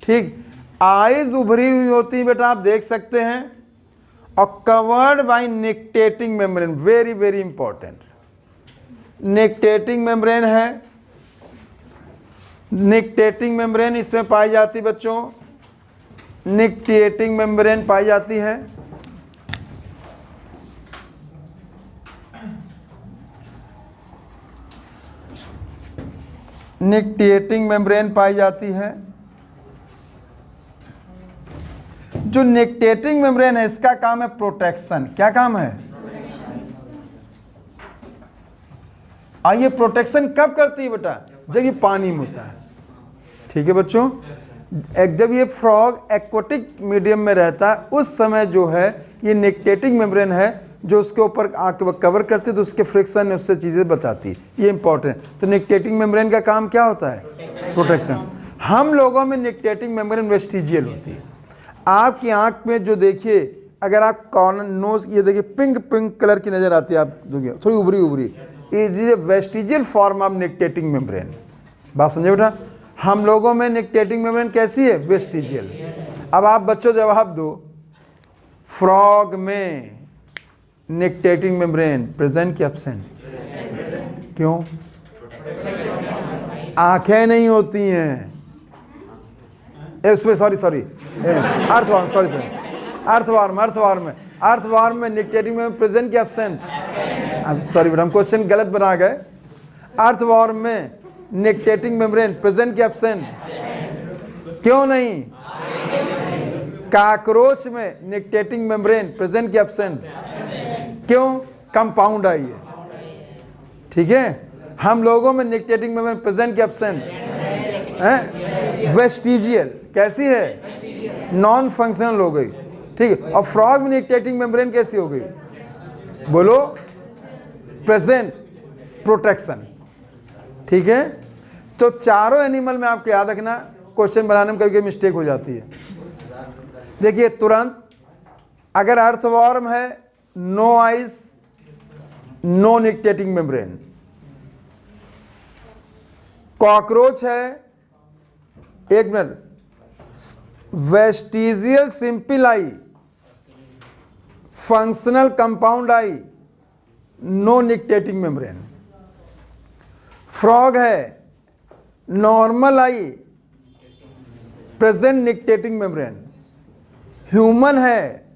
ठीक। आईज उभरी हुई होती है बेटा, आप देख सकते हैं, और covered by nictitating membrane. Very very important, nictitating membrane है। निक्टेटिंग मेम्ब्रेन इसमें पाई जाती बच्चों, निक्टेटिंग मेम्ब्रेन पाई जाती है। निक्टिएटिंग मेम्ब्रेन पाई जाती है। जो निक्टिएटिंग मेम्ब्रेन है इसका काम है प्रोटेक्शन। क्या काम है? ये प्रोटेक्शन कब करती है बेटा? जब ये पानी में होता है। ठीक है बच्चों, जब ये फ्रॉग एक्वाटिक मीडियम में रहता है उस समय जो है ये निक्टिएटिंग मेम्ब्रेन है जो उसके ऊपर आके कवर करती है, तो उसके फ्रिक्शन में उससे चीज़ें बचाती है। ये इंपॉर्टेंट है। तो निक्टिएटिंग मेम्ब्रेन का काम क्या होता है? प्रोटेक्शन। हम लोगों में निक्टिएटिंग मेम्ब्रेन वेस्टिजियल होती है। आपकी आंख में जो देखिए, अगर आप कॉर्नर नोज, ये देखिए पिंक पिंक कलर की नजर आती है, आप देखिए थोड़ी उभरी उभरी, ये वेस्टिजियल फॉर्म ऑफ निक्टिएटिंग मेम्ब्रेन। बात समझे बेटा? हम लोगों में निक्टिएटिंग मेम्ब्रेन कैसी है? वेस्टिजियल। अब आप बच्चों जवाब दो, फ्रॉग में निक्टिएटिंग मेम्ब्रेन प्रेजेंट कि एब्सेंट? क्यों? आंखें नहीं होती हैं उसमें, सॉरी अर्थवार्म, सॉरी अर्थवार्म में निक्टिएटिंग मेम्ब्रेन प्रेजेंट कि एब्सेंट? सॉरी बेटा, हम क्वेश्चन गलत बना गए। अर्थवार्म में निक्टिएटिंग मेम्ब्रेन प्रेजेंट कि एब्सेंट? क्यों नहीं? कॉकरोच में निक्टिएटिंग मेम्ब्रेन प्रेजेंट कि एब्सेंट? क्यों? कंपाउंड आई है। ठीक है, हम लोगों में निक्टिएटिंग मेम्ब्रेन प्रेजेंट कि एब्सेंट? वेस्टिजियल। कैसी है? नॉन फंक्शनल हो गई। ठीक है, और फ्रॉग में निक्टिएटिंग मेम्ब्रेन कैसी हो गई? बोलो। Present, protection. ठीक है, तो चारों एनिमल में आपको याद रखना, क्वेश्चन बनाने में कभी कभी मिस्टेक हो जाती है। देखिए तुरंत, अगर अर्थवॉर्म है no eyes, no nictitating membrane. Cockroach है, एक minute, vestigial simple eye, functional compound eye, no nictitating membrane. Frog है normal eye, present nictitating membrane. Human है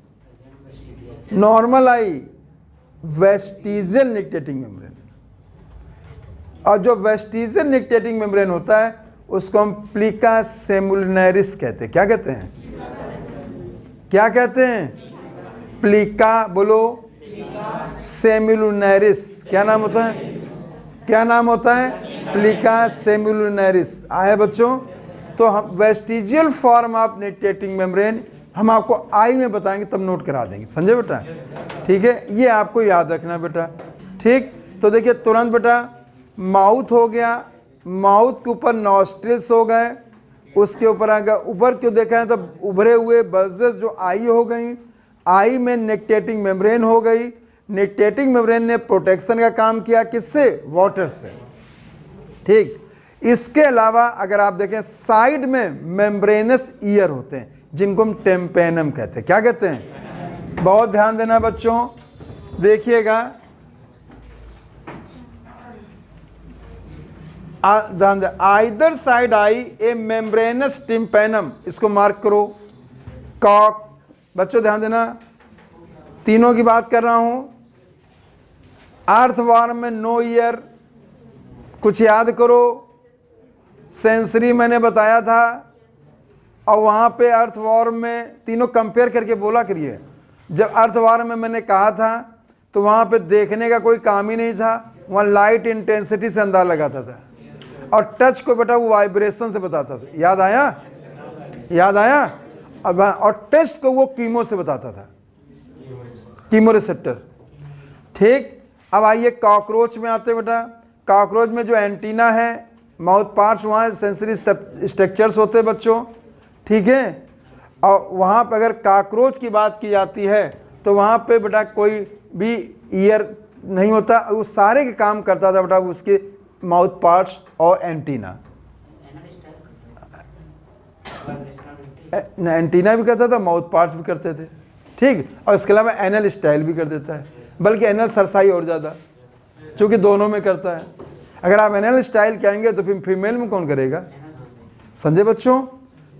normal eye, vestigial nictitating membrane. और जो वेस्टिजियल निक्टिएटिंग मेम्ब्रेन होता है उसको हम प्लिका सेमुलिनेरिस कहते हैं। क्या कहते हैं? क्या कहते हैं? प्लिका, बोलो। सेमुलिनेरिस। क्या नाम होता है? क्या नाम होता है? प्लिका सेमुलिनेरिस। आए बच्चों? तो हम वेस्टिजियल फॉर्म ऑफ निक्टिएटिंग मेम्ब्रेन हम आपको आई में बताएंगे, तब नोट करा देंगे। समझे बेटा? ठीक है, ये आपको याद रखना बेटा। ठीक, तो देखिए तुरंत बेटा, माउथ हो गया, माउथ के ऊपर नॉस्ट्रिल्स हो गए, उसके ऊपर अगर ऊपर क्यों देखा है तो उभरे हुए बल्जेस जो आई हो गई, आई में निक्टिएटिंग मेम्ब्रेन हो गई। निक्टिएटिंग मेम्ब्रेन ने प्रोटेक्शन का काम किया, किससे? वाटर से। ठीक, इसके अलावा अगर आप देखें साइड में मेम्ब्रेनस ईयर होते हैं जिनको हम टेम्पेनम कहते हैं। क्या कहते हैं? बहुत ध्यान देना बच्चों, देखिएगा, either side I A membranes tympanum, इसको मार्क करो। कॉक, बच्चों ध्यान देना, तीनों की बात कर रहा हूं। अर्थवॉर्म में नो ईयर, कुछ याद करो, सेंसरी मैंने बताया था, और वहां पे अर्थवॉर्म में तीनों कंपेयर करके बोला करिए। जब अर्थवॉर्म में मैंने कहा था तो वहां पे देखने का कोई काम ही नहीं था, वहां लाइट इंटेंसिटी से अंदाजा लगाता था, और टच को बेटा वो वाइब्रेशन से बताता था। याद आया? याद आया? अब और टेस्ट को वो कीमो से बताता था, कीमो रिसेप्टर। ठीक, अब आइए कॉकरोच में आते बेटा। कॉकरोच में जो एंटीना है, माउथ पार्ट्स, वहाँ सेंसरी स्ट्रक्चर्स होते हैं बच्चों। ठीक है, और वहाँ पर अगर कॉकरोच की बात की जाती है तो वहाँ पे बेटा कोई भी ईयर नहीं होता, वो सारे के काम करता था बेटा उसके माउथ पार्ट्स और एंटीना। एंटीना भी करता था, माउथ पार्ट्स भी करते थे। ठीक, और इसके अलावा एनल स्टाइल भी कर देता है, बल्कि एनल सरसाई और ज़्यादा, क्योंकि दोनों में करता है। अगर आप एनल स्टाइल कहेंगे तो फिर फीमेल में कौन करेगा? समझे बच्चों?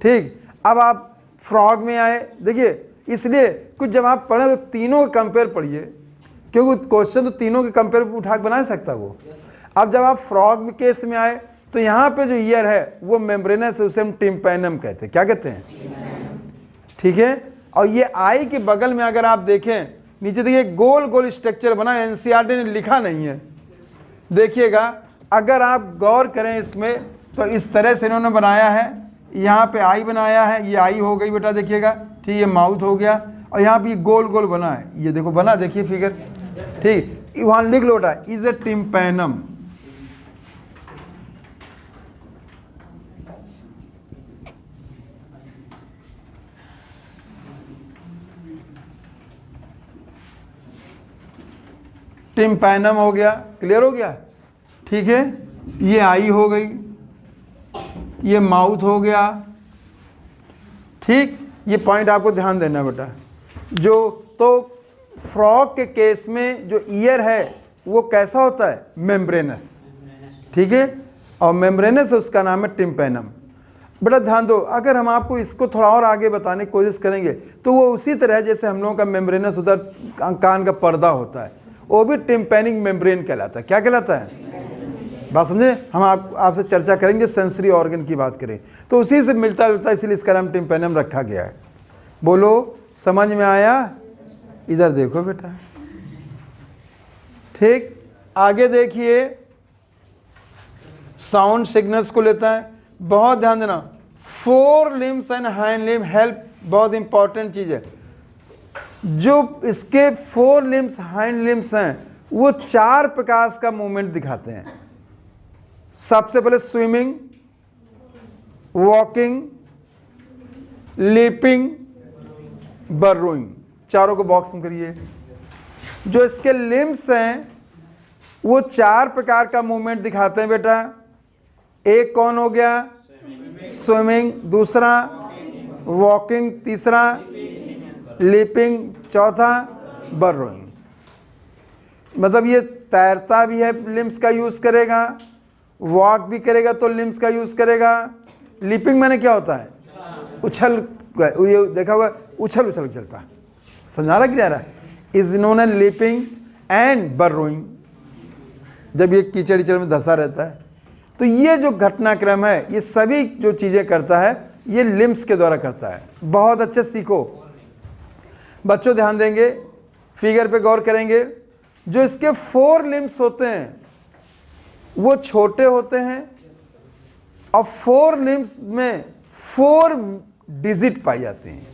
ठीक, अब आप फ्रॉग में आए। देखिए, इसलिए कुछ जब आप पढ़ें तो तीनों के कंपेयर पढ़िए, क्योंकि क्वेश्चन तो तीनों के कंपेयर उठा के बना सकता वो। अब जब आप फ्रॉग केस में आए तो यहाँ पे जो ईयर है वो मेम्ब्रेनस है, उसे हम टिम्पैनम कहते हैं। क्या कहते हैं? ठीक है। और ये आई के बगल में अगर आप देखें नीचे देखिए गोल गोल स्ट्रक्चर बना, एनसीईआरटी ने लिखा नहीं है, देखिएगा। अगर आप गौर करें इसमें तो इस तरह से इन्होंने बनाया है, यहाँ पे आई बनाया है, ये आई हो गई बेटा देखिएगा, ठीक, ये माउथ हो गया, और यहाँ पे गोल गोल बना है, ये देखो बना, देखिए फिगर, ठीक, वहाँ लिख लो बेटा इज ए टिम्पैनम। टिम्पैनम हो गया, क्लियर हो गया, ठीक है। ये आई हो गई, ये माउथ हो गया, ठीक। ये पॉइंट आपको ध्यान देना बेटा। जो तो फ्रॉग के केस में जो ईयर है वो कैसा होता है? मेम्ब्रेनस, ठीक है। और मेम्ब्रेनस उसका नाम है टिम्पैनम। बेटा ध्यान दो, अगर हम आपको इसको थोड़ा और आगे बताने की कोशिश करेंगे तो वो उसी तरह जैसे हम लोगों का मेम्ब्रेनस होता है, कान का पर्दा होता है, वो भी टिम्पैनिक मेम्ब्रेन कहलाता है। क्या कहलाता है? बात समझे? हम आपसे चर्चा करेंगे सेंसरी ऑर्गन की बात करें तो उसी से मिलता जुलता, इसीलिए इसका नाम टिम्पैनम रखा गया है। बोलो समझ में आया? इधर देखो बेटा, ठीक। आगे देखिए, साउंड सिग्नल्स को लेता है, बहुत ध्यान देना। Four limbs and hind limb help, बहुत इंपॉर्टेंट चीज है। जो इसके फोर लिम्स हाइंड लिम्स हैं वो 4 प्रकार का मूवमेंट दिखाते हैं। सबसे पहले स्विमिंग, वॉकिंग, लीपिंग, बर्रोइंग, चारों को बॉक्स में करिए। जो इसके लिम्स हैं वो 4 प्रकार का मूवमेंट दिखाते हैं बेटा। एक कौन हो गया? स्विमिंग, दूसरा वॉकिंग, तीसरा लीपिंग, चौथा बर्रोइंग। मतलब ये तैरता भी है, लिम्स का यूज करेगा, वॉक भी करेगा तो लिम्स का यूज करेगा। लीपिंग मैंने क्या होता है? उछल, ये देखा होगा उछल उछल चलता है, समझा रहा कि नहीं आ रहा है? Is known as leaping and burrowing, जब ये कीचड़ कीचड़ में धंसा रहता है। तो ये जो घटनाक्रम है, ये सभी जो चीजें करता है ये लिम्स के द्वारा करता है। बहुत अच्छे सीखो बच्चों, ध्यान देंगे, फिगर पे गौर करेंगे। जो इसके 4 लिम्स होते हैं वो छोटे होते हैं और 4 लिम्स में 4 डिजिट पाई जाती हैं।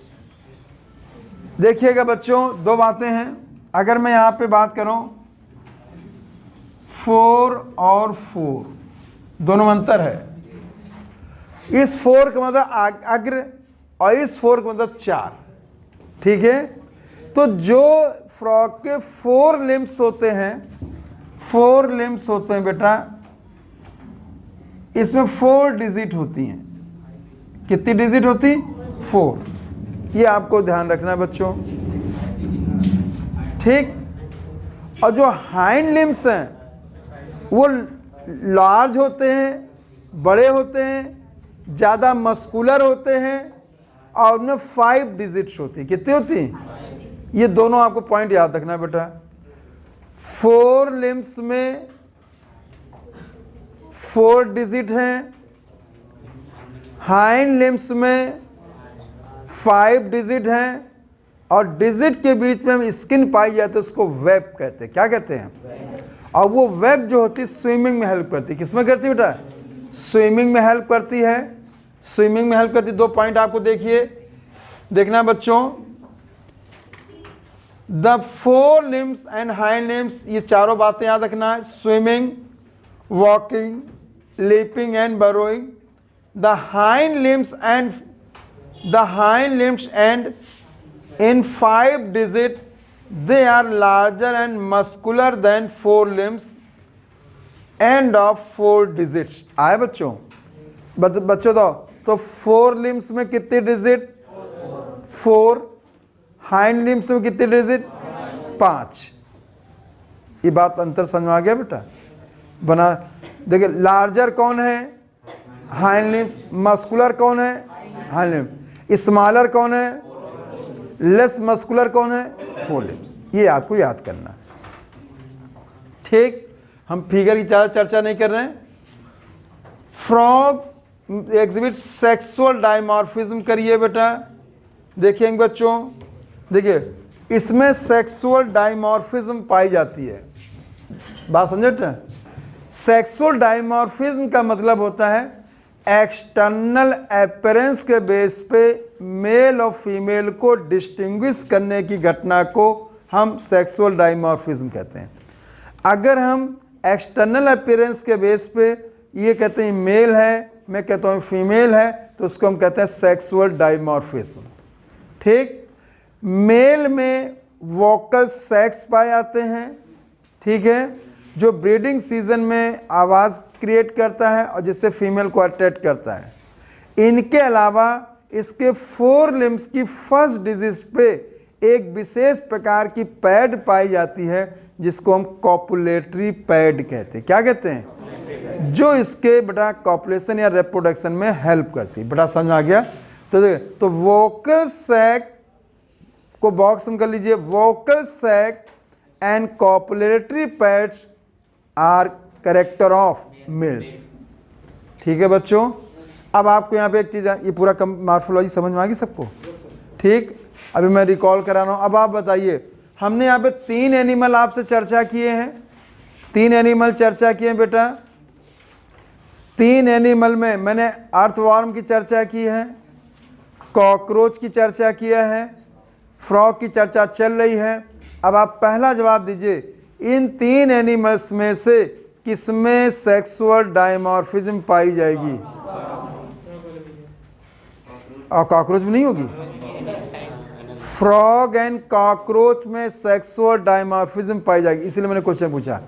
देखिएगा बच्चों, 2 बातें हैं। अगर मैं यहाँ पे बात करूँ 4 और 4 दोनों में अंतर है। इस 4 का मतलब अग्र और इस 4 का मतलब 4, ठीक है। तो जो फ्रॉग के 4 लिम्स होते हैं, 4 लिम्स होते हैं बेटा, इसमें 4 डिजिट होती हैं। कितनी डिजिट होती? 4। ये आपको ध्यान रखना है बच्चों, ठीक। और जो हाइंड लिम्स हैं वो लार्ज होते हैं, बड़े होते हैं, ज़्यादा मस्कुलर होते हैं और उनमें 5 डिजिट्स होती हैं। कितनी होती हैं? ये दोनों आपको पॉइंट याद रखना है बेटा। 4 लिम्स में 4 डिजिट हैं, हाइंड लिम्स में 5 डिजिट हैं, और डिजिट के बीच में हम स्किन पाई जाती है, उसको वेब कहते हैं। क्या कहते हैं? और वो वेब जो होती है स्विमिंग में हेल्प करती है। किसमें करती है बेटा? स्विमिंग में हेल्प करती है। स्विमिंग में हेल्प करती है। 2 पॉइंट आपको देखिए, देखना बच्चों। The 4 limbs and hind limbs, ये चारों बातें याद रखना है। Swimming, walking, leaping and burrowing. The hind limbs and in 5 digit they are larger and muscular than 4 limbs and of 4 digits। आए बच्चों? बच्चों तो 4 लिम्स में कितने डिजिट? 4। हाइंड लिम्स में कितने डिजिट? 5। ये बात अंतर समझ में आ गया बेटा? बना देखिए, लार्जर कौन है? Hind limbs. मस्कुलर कौन है? Hind limbs. स्मॉलर कौन है? लेस मस्कुलर कौन है? 4 लिम्स। ये आपको याद करना है, ठीक। हम फिगर की ज़्यादा चर्चा नहीं कर रहे हैं। Frog exhibit sexual dimorphism. करिए बेटा, देखिए बच्चों, देखिए इसमें सेक्सुअल डायमॉर्फिज्म पाई जाती है। बात समझे बेटा? सेक्सुअल डायमॉर्फिज्म का मतलब होता है एक्सटर्नल अपीयरेंस के बेस पे मेल और फीमेल को डिस्टिंग्विश करने की घटना को हम सेक्सुअल डायमॉर्फिज्म कहते हैं। अगर हम एक्सटर्नल अपीयरेंस के बेस पे ये कहते हैं मेल है, मैं कहता हूँ फीमेल है, तो उसको हम कहते हैं सेक्सुअल डायमॉर्फिज्म। ठीक, मेल में वोकल सेक्स पाए जाते हैं, ठीक है, जो ब्रीडिंग सीजन में आवाज़ क्रिएट करता है और जिससे फीमेल को अट्रैक्ट करता है। इनके अलावा इसके 4 लिम्स की फर्स्ट डिजिट पे एक विशेष प्रकार की पैड पाई जाती है जिसको हम कॉपुलेटरी पैड कहते हैं। क्या कहते हैं? जो इसके बेटा कॉपुलेशन या रिप्रोडक्शन में हेल्प करती है। बेटा समझ आ गया? तो वोकल सैक को बॉक्स में कर लीजिए। Vocal sac and copulatory pads are character of males. ठीक है बच्चों, अब आपको यहाँ पे एक चीज़, ये पूरा मॉर्फोलॉजी समझ में आ गई सबको? ठीक, अभी मैं रिकॉल करा रहा हूँ। अब आप बताइए, हमने यहाँ पे 3 एनिमल आपसे चर्चा किए हैं, 3 एनिमल चर्चा किए हैं बेटा। 3 एनिमल में मैंने अर्थवॉर्म की चर्चा की है, कॉकरोच की चर्चा किया है, फ्रॉग की चर्चा चल रही है। अब आप पहला जवाब दीजिए, इन 3 एनिमल्स में से किसमें सेक्सुअल डायमॉर्फिज्म पाई जाएगी? और कॉकरोच में नहीं होगी? फ्रॉग एंड कॉकरोच में सेक्सुअल डायमॉर्फिज्म पाई जाएगी। इसलिए मैंने क्वेश्चन पूछा,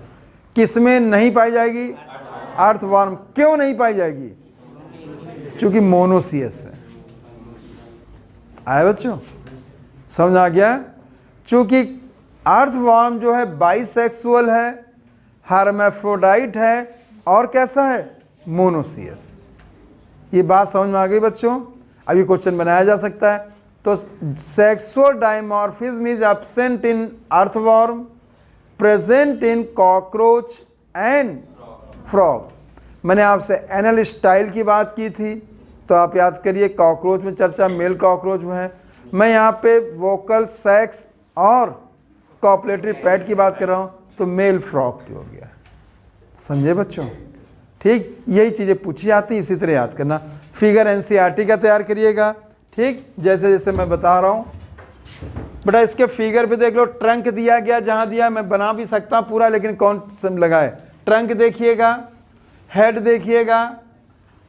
किसमें नहीं पाई जाएगी? अर्थवॉर्म। क्यों नहीं पाई जाएगी? क्योंकि मोनोसियस है। आए बच्चों, समझ आ गया? चूंकि अर्थवॉर्म जो है बाइसेक्सुअल है, हर्माफ्रोडाइट है और कैसा है? मोनोसियस। ये बात समझ में आ गई बच्चों? अभी क्वेश्चन बनाया जा सकता है। तो sexual dimorphism is absent in earthworm, present in cockroach and frog. मैंने आपसे एनल स्टाइल की बात की थी, तो आप याद करिए, कॉकरोच में चर्चा मेल कॉकरोच में है। मैं यहाँ पे वोकल सेक्स और कॉपुलेटरी पैड की बात कर रहा हूँ, तो मेल फ्रॉग की हो गया। समझे बच्चों? ठीक, यही चीज़ें पूछी जाती, इसी तरह याद करना। फिगर एनसीईआरटी का तैयार करिएगा। ठीक, जैसे जैसे मैं बता रहा हूँ बेटा, इसके फिगर पे देख लो, ट्रंक दिया गया, जहाँ दिया मैं बना भी सकता हूँ पूरा, लेकिन कौन सब लगाए? ट्रंक देखिएगा, हेड देखिएगा,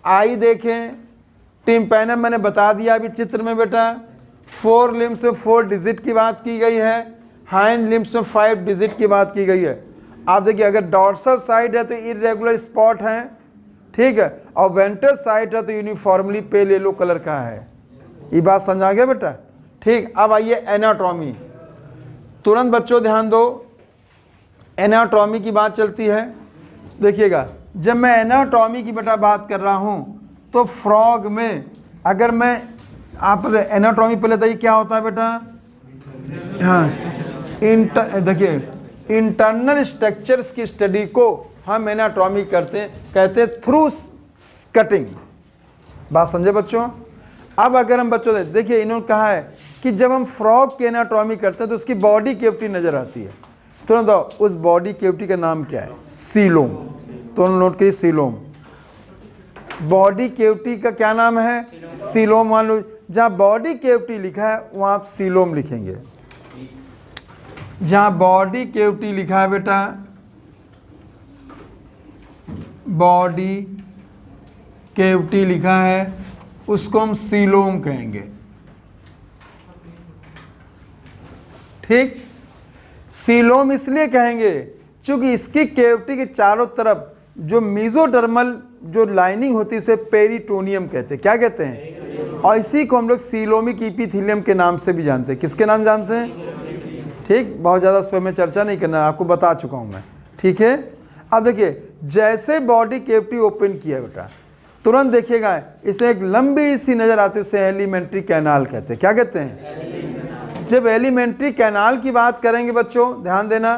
आई देखें, टिम्पैनम मैंने बता दिया अभी चित्र में बेटा। 4 लिम्स में 4 डिजिट की बात की गई है, हाइंड लिम्स में 5 डिजिट की बात की गई है। आप देखिए, अगर डॉर्सल साइड है तो इरेगुलर स्पॉट है, ठीक है, और वेंट्रल साइड है तो यूनिफॉर्मली पेल येलो कलर का है। ये बात समझ आ गया बेटा? ठीक, अब आइए एनाटॉमी। तुरंत बच्चों ध्यान दो, एनाटॉमी की बात चलती है। देखिएगा, जब मैं एनाटॉमी की बेटा बात कर रहा हूँ, तो फ्रॉग में अगर मैं, आप एनाटॉमी पहले बताइए क्या होता है बेटा? हाँ, देखिए, इंटरनल स्ट्रक्चर्स की स्टडी को हम एनाटॉमी करते हैं, कहते हैं थ्रू कटिंग। बात समझे बच्चों? अब अगर हम बच्चों देखिए, इन्होंने कहा है कि जब हम फ्रॉग की एनाटॉमी करते हैं तो उसकी बॉडी केविटी नजर आती है। तुरंत उस बॉडी केविटी का नाम क्या है? सीलोम। तो नोट करिए, सीलोम। बॉडी केविटी का क्या नाम है? सीलोम। मान लो जहाँ बॉडी केविटी लिखा है वहाँ आप सीलोम लिखेंगे। जहाँ बॉडी केविटी लिखा है बेटा, बॉडी केविटी लिखा है, उसको हम सीलोम कहेंगे। ठीक, सीलोम इसलिए कहेंगे क्योंकि इसकी केविटी के चारों तरफ जो मेसोडर्मल जो लाइनिंग होती है उसे पेरिटोनियम कहते हैं। क्या कहते हैं? और इसी को हम लोग सीलोमिक इपिथेलियम के नाम से भी जानते हैं। किसके नाम जानते हैं? ठीक, बहुत ज़्यादा उस पर मैं चर्चा नहीं करना, आपको बता चुका हूँ मैं। ठीक है, अब देखिए, जैसे बॉडी केविटी ओपन किया बेटा, तुरंत देखिएगा इसे एक लंबी सी नज़र आती है, उसे एलिमेंट्री कैनाल कहते हैं। क्या कहते हैं? जब एलिमेंट्री कैनाल की बात करेंगे बच्चों, ध्यान देना,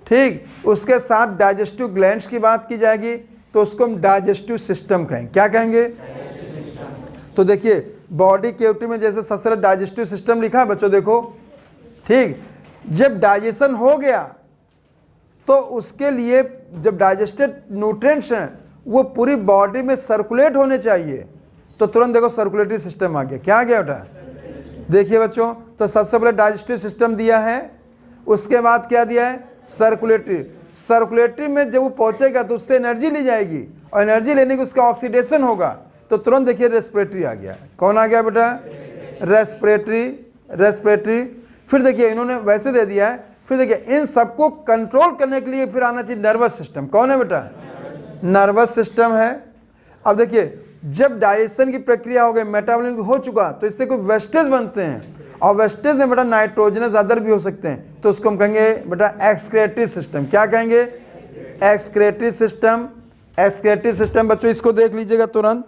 ठीक, उसके साथ डाइजेस्टिव ग्लैंड्स की बात की जाएगी। तो उसको हम डाइजेस्टिव सिस्टम कहेंगे। क्या कहेंगे? तो देखिए बॉडी कैविटी में जैसे सबसे पहले डाइजेस्टिव सिस्टम लिखा है बच्चों, देखो ठीक। जब डाइजेशन हो गया तो उसके लिए जब डाइजेस्टेड न्यूट्रिएंट्स हैं वो पूरी बॉडी में सर्कुलेट होने चाहिए, तो तुरंत देखो सर्कुलेटरी सिस्टम आ गया। क्या आ गया बेटा? देखिए बच्चों, तो सबसे पहले डाइजेस्टिव सिस्टम दिया है, उसके बाद क्या दिया है? सर्कुलेटरी। सर्कुलेटरी में जब वो पहुंचेगा तो उससे एनर्जी ली जाएगी, और एनर्जी लेने की उसका ऑक्सीडेशन होगा, तो तुरंत देखिए रेस्पिरेटरी आ गया। कौन आ गया बेटा? रेस्पिरेटरी। रेस्पिरेटरी। फिर देखिए इन्होंने वैसे दे दिया है, फिर देखिए इन सबको कंट्रोल करने के लिए फिर आना चाहिए नर्वस सिस्टम। कौन है बेटा? नर्वस सिस्टम है। अब देखिए जब डाइजेशन की प्रक्रिया हो गई, मेटाबॉलिज्म हो चुका, तो इससे कोई वेस्टेज बनते हैं, और वेस्टेज में बेटा नाइट्रोजनस अदर भी हो सकते हैं, तो उसको हम कहेंगे बेटा एक्सक्रेटरी सिस्टम। क्या कहेंगे? Excretory system. एक्सक्रेटरी सिस्टम बच्चों इसको देख लीजिएगा तुरंत।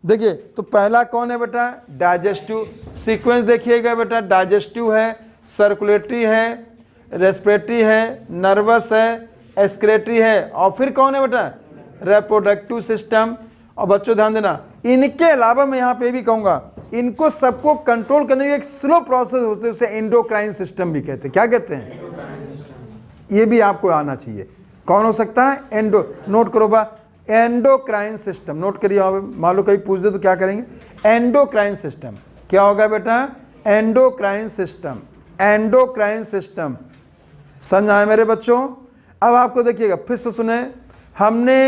देखिए तो पहला कौन है बेटा? डाइजेस्टिव। सीक्वेंस देखिएगा बेटा, डाइजेस्टिव है, सर्कुलेटरी है, रेस्पिरेटरी है, नर्वस है, एक्सक्रेटरी है, और फिर कौन है बेटा? Reproductive system. और बच्चों ध्यान देना, इनके अलावा मैं यहाँ पे भी कहूँगा, इनको सबको कंट्रोल करने की एक स्लो प्रोसेस होती है, उसे एंडोक्राइन सिस्टम भी कहते हैं। क्या कहते हैं? ये भी आपको आना चाहिए। कौन हो सकता है? एंडो। नोट करो बा, एंडोक्राइन सिस्टम नोट करिए। मान लो कहीं पूछ दे तो क्या करेंगे? Endocrine system. क्या होगा बेटा? Endocrine system. Endocrine system. समझ आए मेरे बच्चों? अब आपको देखिएगा फिर से सुने, हमने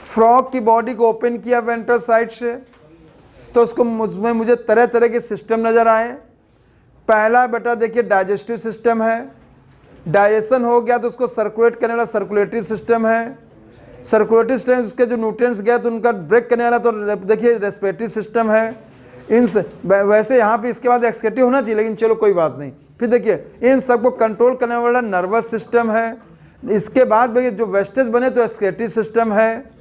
फ्रॉग की बॉडी को ओपन किया वेंट्रल साइड से, तो उसको मुझे तरह तरह के सिस्टम नजर आए। पहला बेटा देखिए डाइजेस्टिव सिस्टम है, डाइजेशन हो गया तो उसको सर्कुलेट करने वाला सर्कुलेटरी सिस्टम है, सर्कुलेटरी सिस्टम उसके जो न्यूट्रिएंट्स गए तो उनका ब्रेक करने वाला तो देखिए रेस्पिरेटरी सिस्टम है। इन वैसे यहाँ पे इसके बाद एक्सक्रेटरी होना चाहिए, लेकिन चलो कोई बात नहीं। फिर देखिए इन सबको कंट्रोल करने वाला नर्वस सिस्टम है। इसके बाद देखिए जो वेस्टेज बने तो एक्सक्रेटरी सिस्टम है,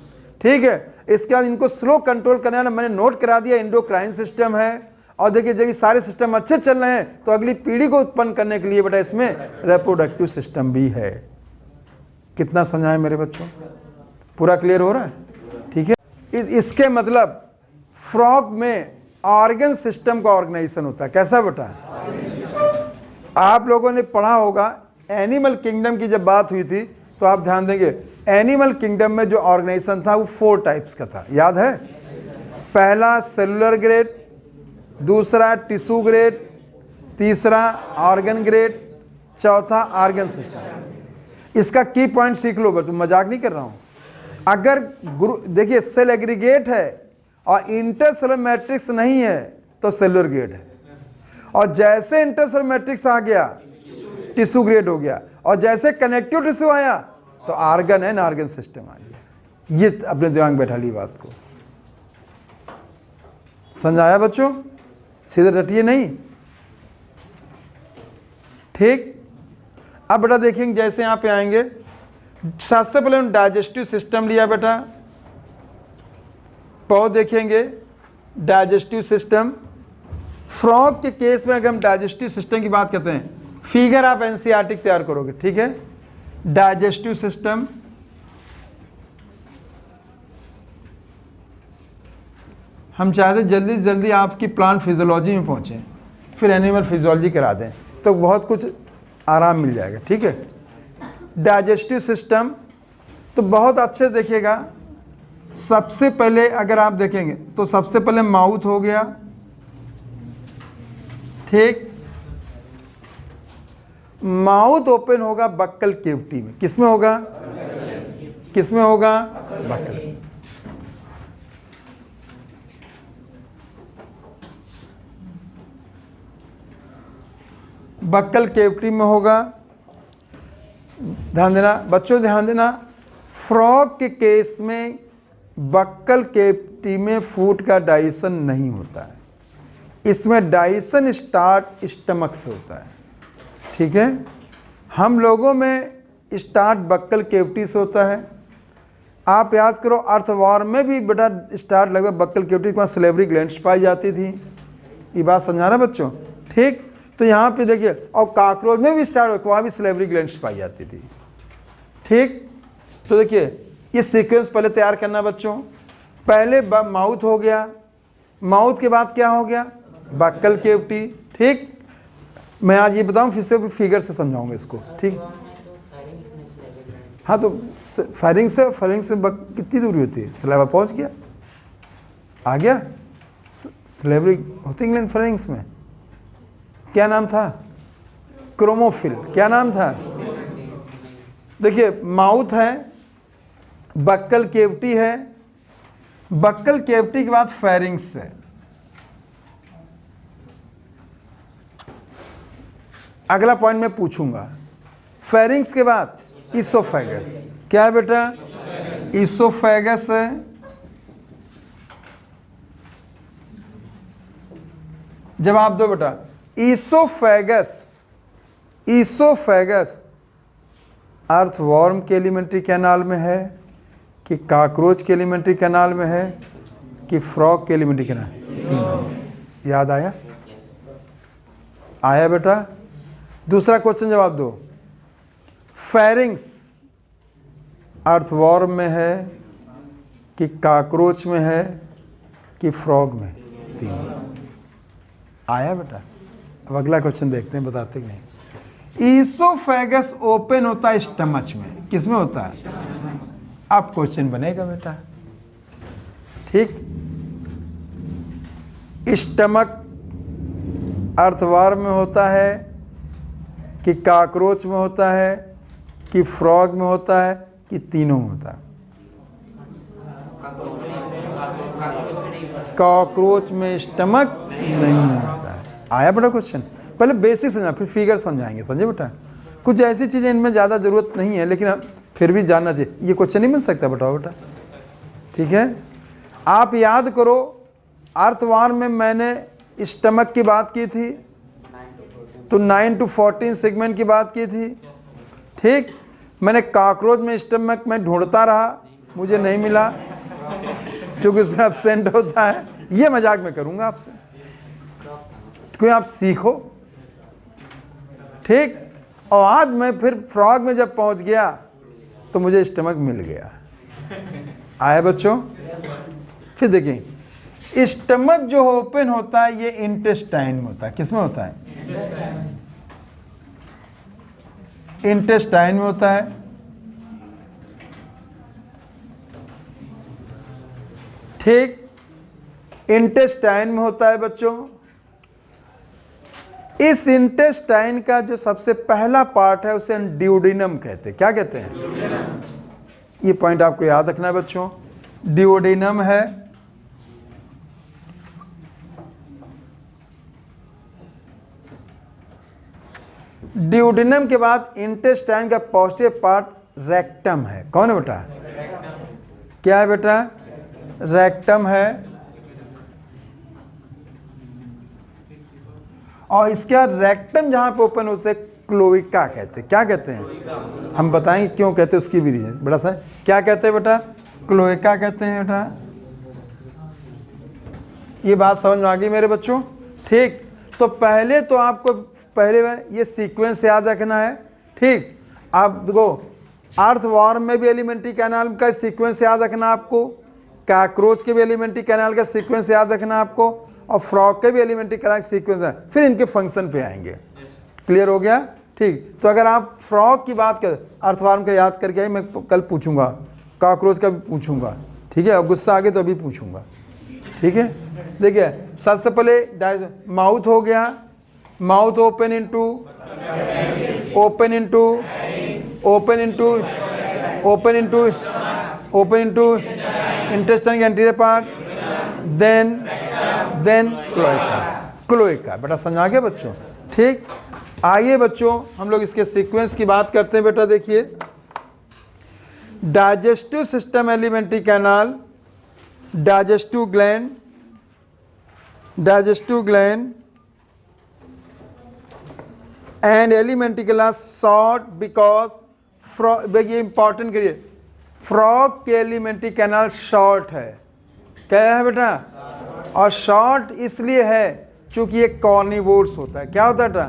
ठीक है। इसके बाद इनको स्लो कंट्रोल करने वाला मैंने नोट करा दिया एंडोक्राइन सिस्टम है। और देखिए जब ये सारे सिस्टम अच्छे चल रहे हैं तो अगली पीढ़ी को उत्पन्न करने के लिए बेटा इसमें रिप्रोडक्टिव सिस्टम भी है। कितना समझाएं मेरे बच्चों? पूरा क्लियर हो रहा है? ठीक है। इसके मतलब फ्रॉग में ऑर्गन सिस्टम का ऑर्गेनाइजेशन होता है। कैसा बेटा? आप लोगों ने पढ़ा होगा एनिमल किंगडम की जब बात हुई थी तो आप ध्यान देंगे एनिमल किंगडम में जो ऑर्गेनाइजेशन था वो 4 टाइप्स का था। याद है? पहला सेलुलर ग्रेड, दूसरा टिश्यू ग्रेड, तीसरा ऑर्गन ग्रेड, चौथा ऑर्गन सिस्टम। इसका की पॉइंट सीख लो बच्चों, मजाक नहीं कर रहा हूं। अगर देखिए सेल एग्रीगेट है और इंटरसेलुलर मैट्रिक्स नहीं है तो सेलुलर ग्रेड है, और जैसे इंटरसेलुलर मैट्रिक्स आ गया टिश्यू ग्रेड हो गया, और जैसे कनेक्टिव टिश्यू आया तो ऑर्गन है ना, ऑर्गन सिस्टम आ गया। ये अपने दिमाग में बैठा ली बात को। समझाया बच्चों? सीधे रटिए नहीं, ठीक। अब बेटा देखेंगे जैसे यहां पे आएंगे, सबसे पहले हम डाइजेस्टिव सिस्टम लिया बेटा, बहुत देखेंगे डाइजेस्टिव सिस्टम। फ्रॉग के केस में अगर हम डाइजेस्टिव सिस्टम की बात करते हैं, फिगर आप एनसीईआरटी तैयार करोगे, ठीक है। डाइजेस्टिव सिस्टम, हम चाहते जल्दी से जल्दी आपकी प्लांट फिजियोलॉजी में पहुंचे, फिर एनिमल फिजियोलॉजी करा दें तो बहुत कुछ आराम मिल जाएगा, ठीक है। डाइजेस्टिव सिस्टम तो बहुत अच्छे से देखिएगा। सबसे पहले अगर आप देखेंगे तो सबसे पहले माउथ हो गया, ठीक। माउथ ओपन होगा बक्कल केविटी में। किसमें होगा? किसमें होगा? बक्कल। बक्कल केविटी में होगा। ध्यान देना बच्चों, ध्यान देना, फ्रॉग के केस में बक्कल केविटी में फूड का डाइजेशन नहीं होता है, इसमें डाइजेशन स्टार्ट स्टमक से होता है, ठीक है। हम लोगों में स्टार्ट बक्कल केविटी से होता है। आप याद करो अर्थवार में भी बेटा स्टार्ट लगभग बक्कल केविटी के पास सलेवरी ग्लैंड्स पाई जाती थी। ये बात समझा रहा बच्चों, ठीक। तो यहाँ पे देखिए, और काकरोच में भी स्टार्ट हो, वहाँ भी सलेवरी ग्लैंड्स पाई जाती थी। ठीक। तो देखिए ये सीक्वेंस पहले तैयार करना बच्चों। पहले माउथ हो गया, माउथ के बाद क्या हो गया, बक्कल केविटी। ठीक, मैं आज ये बताऊं फिर से फिगर से समझाऊंगा इसको। ठीक, हाँ तो फायरिंग से कितनी दूरी होती है, सलाइवा पहुंच गया, आ गया। स्लेवरी होती इंग्लैंड फायरिंग्स में, क्या नाम था, क्रोमोफिल, क्या नाम था। देखिए माउथ है, बक्कल केविटी है, बक्कल केविटी के बाद फेरिंग्स है। अगला पॉइंट मैं पूछूंगा, फेरिंग्स के बाद इसोफेगस, क्या है बेटा, इसोफेगस है, जवाब दो बेटा। इसोफेगस अर्थवॉर्म के एलिमेंट्री कैनाल में है कि कॉकरोच के एलिमेंट्री कैनाल में है कि फ्रॉग के एलिमेंट्री कैनाल, तीनों। याद आया, आया बेटा। दूसरा क्वेश्चन जवाब दो, फेरिंग्स अर्थवॉर्म में है कि कॉकरोच में है कि फ्रॉग में, तीनों। आया बेटा। अब अगला क्वेश्चन देखते हैं, बताते कि नहीं। ईसोफेगस ओपन होता है स्टमच में, किसमें होता है, अब क्वेश्चन बनेगा बेटा। ठीक, स्टमक अर्थवार में होता है कि कॉकरोच में होता है कि फ्रॉग में होता है कि तीनों में होता है। कॉकरोच में स्टमक नहीं होता है। आया बड़ा क्वेश्चन। पहले बेसिक समझा फिर फिगर समझाएंगे, समझे बेटा। कुछ ऐसी चीज़ें इनमें ज़्यादा ज़रूरत नहीं है लेकिन फिर भी जानना चाहिए। ये क्वेश्चन नहीं मिल सकता बताओ बेटा, ठीक है। आप याद करो, अर्थवार में मैंने स्टमक की बात की थी तो 9 to 14 सेगमेंट की बात की थी। ठीक, मैंने कॉकरोच में स्टमक में ढूंढता रहा, मुझे नहीं मिला क्योंकि उसमें एब्सेंट होता है। ये मजाक में करूंगा आपसे, क्योंकि आप सीखो। ठीक, और आज मैं फिर फ्रॉग में जब पहुंच गया तो मुझे स्टमक मिल गया। आया बच्चों। फिर देखें, स्टमक जो ओपन होता है ये इंटेस्टाइन में होता है। किस में होता है, इंटेस्टाइन में होता है। ठीक, इंटेस्टाइन में होता है बच्चों। इस इंटेस्टाइन का जो सबसे पहला पार्ट है उसे ड्यूडेनम कहते हैं। क्या कहते हैं, ये पॉइंट आपको याद रखना है बच्चों। ड्यूडेनम है, ड्यूडेनम के बाद इंटेस्टाइन का पॉजिटिव पार्ट रेक्टम है। कौन है बेटा, क्या है बेटा, रेक्टम है। और इसके बाद रेक्टम जहां पे ओपन उसे क्लोइका कहते हैं। क्या कहते हैं, हम बताएंगे क्यों कहते हैं, उसकी भी रीजन बड़ा सा। क्या कहते हैं बेटा, क्लोइका कहते हैं बेटा। ये बात समझ में आ गई मेरे बच्चों। ठीक, तो पहले तो आपको पहले ये सीक्वेंस याद रखना है। ठीक, आप देखो अर्थवॉर्म में भी एलिमेंट्री कैनाल का सीक्वेंस याद रखना आपको, कॉकरोच के भी एलिमेंट्री कैनाल का सीक्वेंस याद रखना आपको, और फ्रॉग के भी एलिमेंट्री कैनाल सीक्वेंस है। फिर इनके फंक्शन पे आएंगे। क्लियर हो गया। ठीक, तो अगर आप फ्रॉग की बात कर, अर्थवॉर्म का याद करके आए, मैं कल पूछूंगा, कॉकरोच का भी पूछूंगा। ठीक है, अब गुस्सा आ गया तो अभी पूछूंगा। ठीक है, देखिए सबसे पहले माउथ हो गया, mouth open into open into open into open into open into intestine के anterior part, then cloaca. Cloaca बेटा समझा गया बच्चों। ठीक, आइए बच्चों हम लोग इसके सीक्वेंस की बात करते हैं। बेटा देखिए, digestive system alimentary canal, digestive gland, digestive gland and alimentary canal short because, ये इंपॉर्टेंट करिए, फ्रॉग के एलिमेंट्री कैनाल शॉर्ट है। क्या है बेटा, और शॉर्ट इसलिए है क्योंकि ये कॉर्निवोर्स होता है। क्या होता है बेटा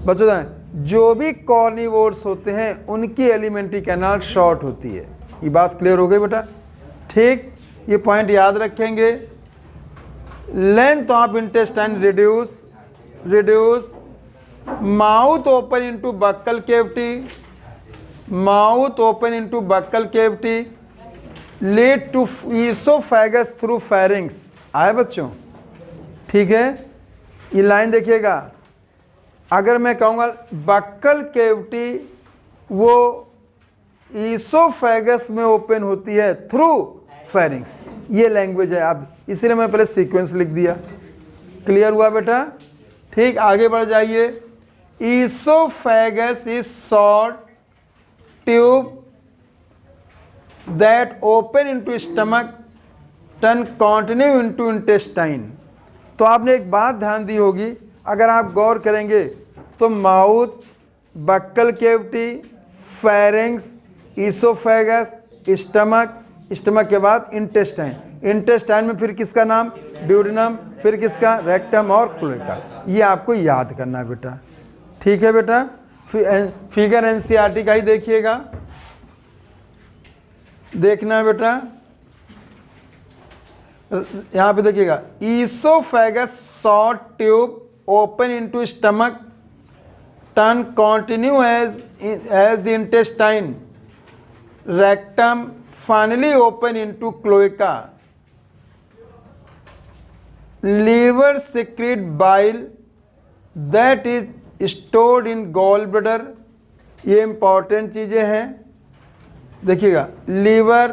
बच्चों, जो भी कॉर्निवोर्स होते हैं उनकी एलिमेंट्री कैनाल शॉर्ट होती है। ये बात क्लियर हो गई बेटा? ठीक, ये पॉइंट याद रखेंगे। Length of intestine reduce mouth open into buccal cavity, mouth open into buccal cavity lead to oesophagus through pharynx. आए बच्चों? ठीक है, ये लाइन देखिएगा। अगर मैं कहूँगा बक्कल कैविटी वो ईसोफेगस में ओपन होती है थ्रू फेरिंग्स, ये लैंग्वेज है। आप इसलिए मैं पहले सीक्वेंस लिख दिया। क्लियर हुआ बेटा? ठीक, आगे बढ़ जाइए। Oesophagus is short tube that open into stomach turn continue into intestine। तो आपने एक बात ध्यान दी होगी, अगर आप गौर करेंगे तो mouth, buccal cavity, pharynx, oesophagus, stomach, stomach के बाद इंटेस्टाइन, इंटेस्टाइन में फिर किसका नाम? ड्यूडेनम, फिर किसका? रेक्टम और क्लोएका। ये आपको याद करना है बेटा। ठीक है बेटा? फिगर एनसीईआरटी का ही देखिएगा, देखना है बेटा। यहां पे देखिएगा, oesophagus short tube open into stomach turn continue as the intestine, rectum finally open into cloaca, liver secrete bile that is stored in gallbladder। ये इंपॉर्टेंट चीज़ें हैं, देखिएगा। लीवर,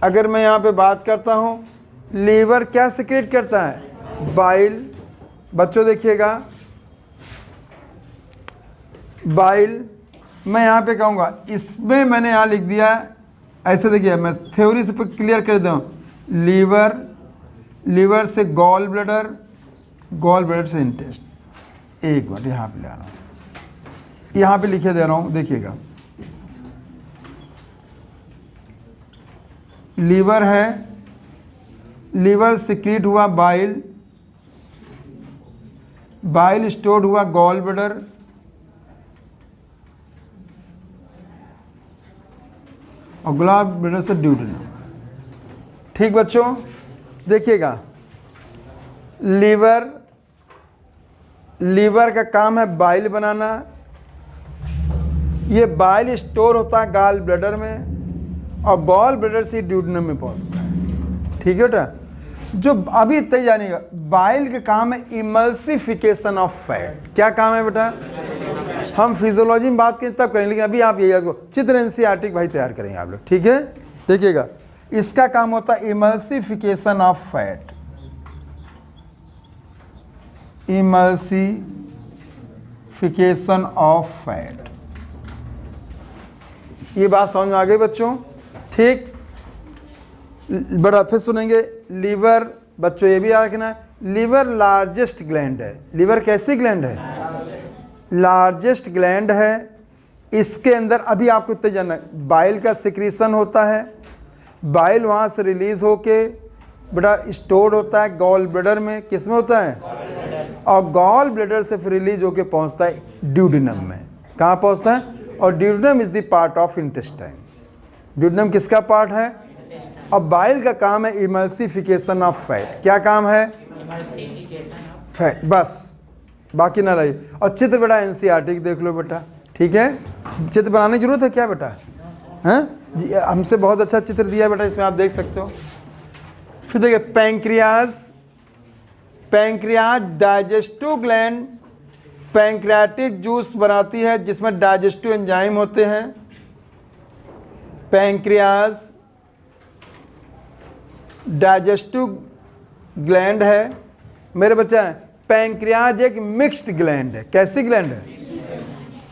अगर मैं यहाँ पे बात करता हूँ, लीवर क्या सिक्रेट करता है? बाइल। बच्चों देखिएगा, बाइल मैं यहाँ पे कहूँगा, इसमें मैंने यहाँ लिख दिया ऐसे। देखिए, मैं थ्योरी से क्लियर कर दूँ। लीवर, लीवर से गॉल ब्लैडर, गॉल ब्लैडर से इंटेस्ट। एक मिनट यहाँ पे ले आ रहा हूँ, यहाँ पे लिखे दे रहा हूँ, देखिएगा। लीवर है, लीवर सिक्रीट हुआ बाइल, बाइल स्टोर्ड हुआ गॉल ब्लैडर, और गॉल ब्लैडर से ड्यूडेनम। ठीक बच्चों, देखिएगा। लीवर, लीवर का काम है बाइल बनाना। ये बाइल स्टोर होता है गॉल ब्लैडर में, और गॉल ब्लैडर से ड्यूडेनम में पहुंचता है। ठीक है बेटा? जो अभी इतना ही जानिएगा, बाइल का काम है इमल्सिफिकेशन ऑफ फैट। क्या काम है बेटा? हम फिजियोलॉजी में बात करें तब करेंगे, लेकिन अभी आप ये याद करो, चित्र एनसीईआरटी भाई तैयार करेंगे आप लोग। ठीक है, देखिएगा। इसका काम होता है emulsification of fat, emulsification of fat. ये बात समझ में आ गई बच्चों? ठीक, बड़ा फिर सुनेंगे। लीवर, बच्चों ये भी याद रखना, लीवर लार्जेस्ट ग्लैंड है। लीवर कैसी ग्लैंड है? लार्जेस्ट ग्लैंड है। इसके अंदर अभी आपको इतना जानना है, बाइल का सिक्रीशन होता है। बाइल वहाँ से रिलीज होके बेटा स्टोर होता है गॉल ब्लैडर में। किस में होता है? और गॉल ब्लैडर से फिर रिलीज होके पहुँचता है ड्यूडेनम में। कहाँ पहुँचता है? और duodenum is the part of intestine. Duodenum किसका पार्ट है? और बाइल का काम है इमल्सिफिकेशन ऑफ फैट। क्या काम है? फैट, बस बाकी ना रही। और चित्र बेटा एनसीईआरटी देख लो बेटा। ठीक है, चित्र बनाने की जरूरत है क्या बेटा? हैं, हमसे बहुत अच्छा चित्र दिया बेटा, इसमें आप देख सकते हो। फिर देखिए, pancreas, pancreas digestive gland pancreatic juice बनाती है जिसमें डाइजेस्टिव एंजाइम होते हैं। पैंक्रियाज डाइजेस्टिव ग्लैंड है मेरे बच्चे। पैंक्रियाज एक मिक्स्ड ग्लैंड है। कैसी ग्लैंड है?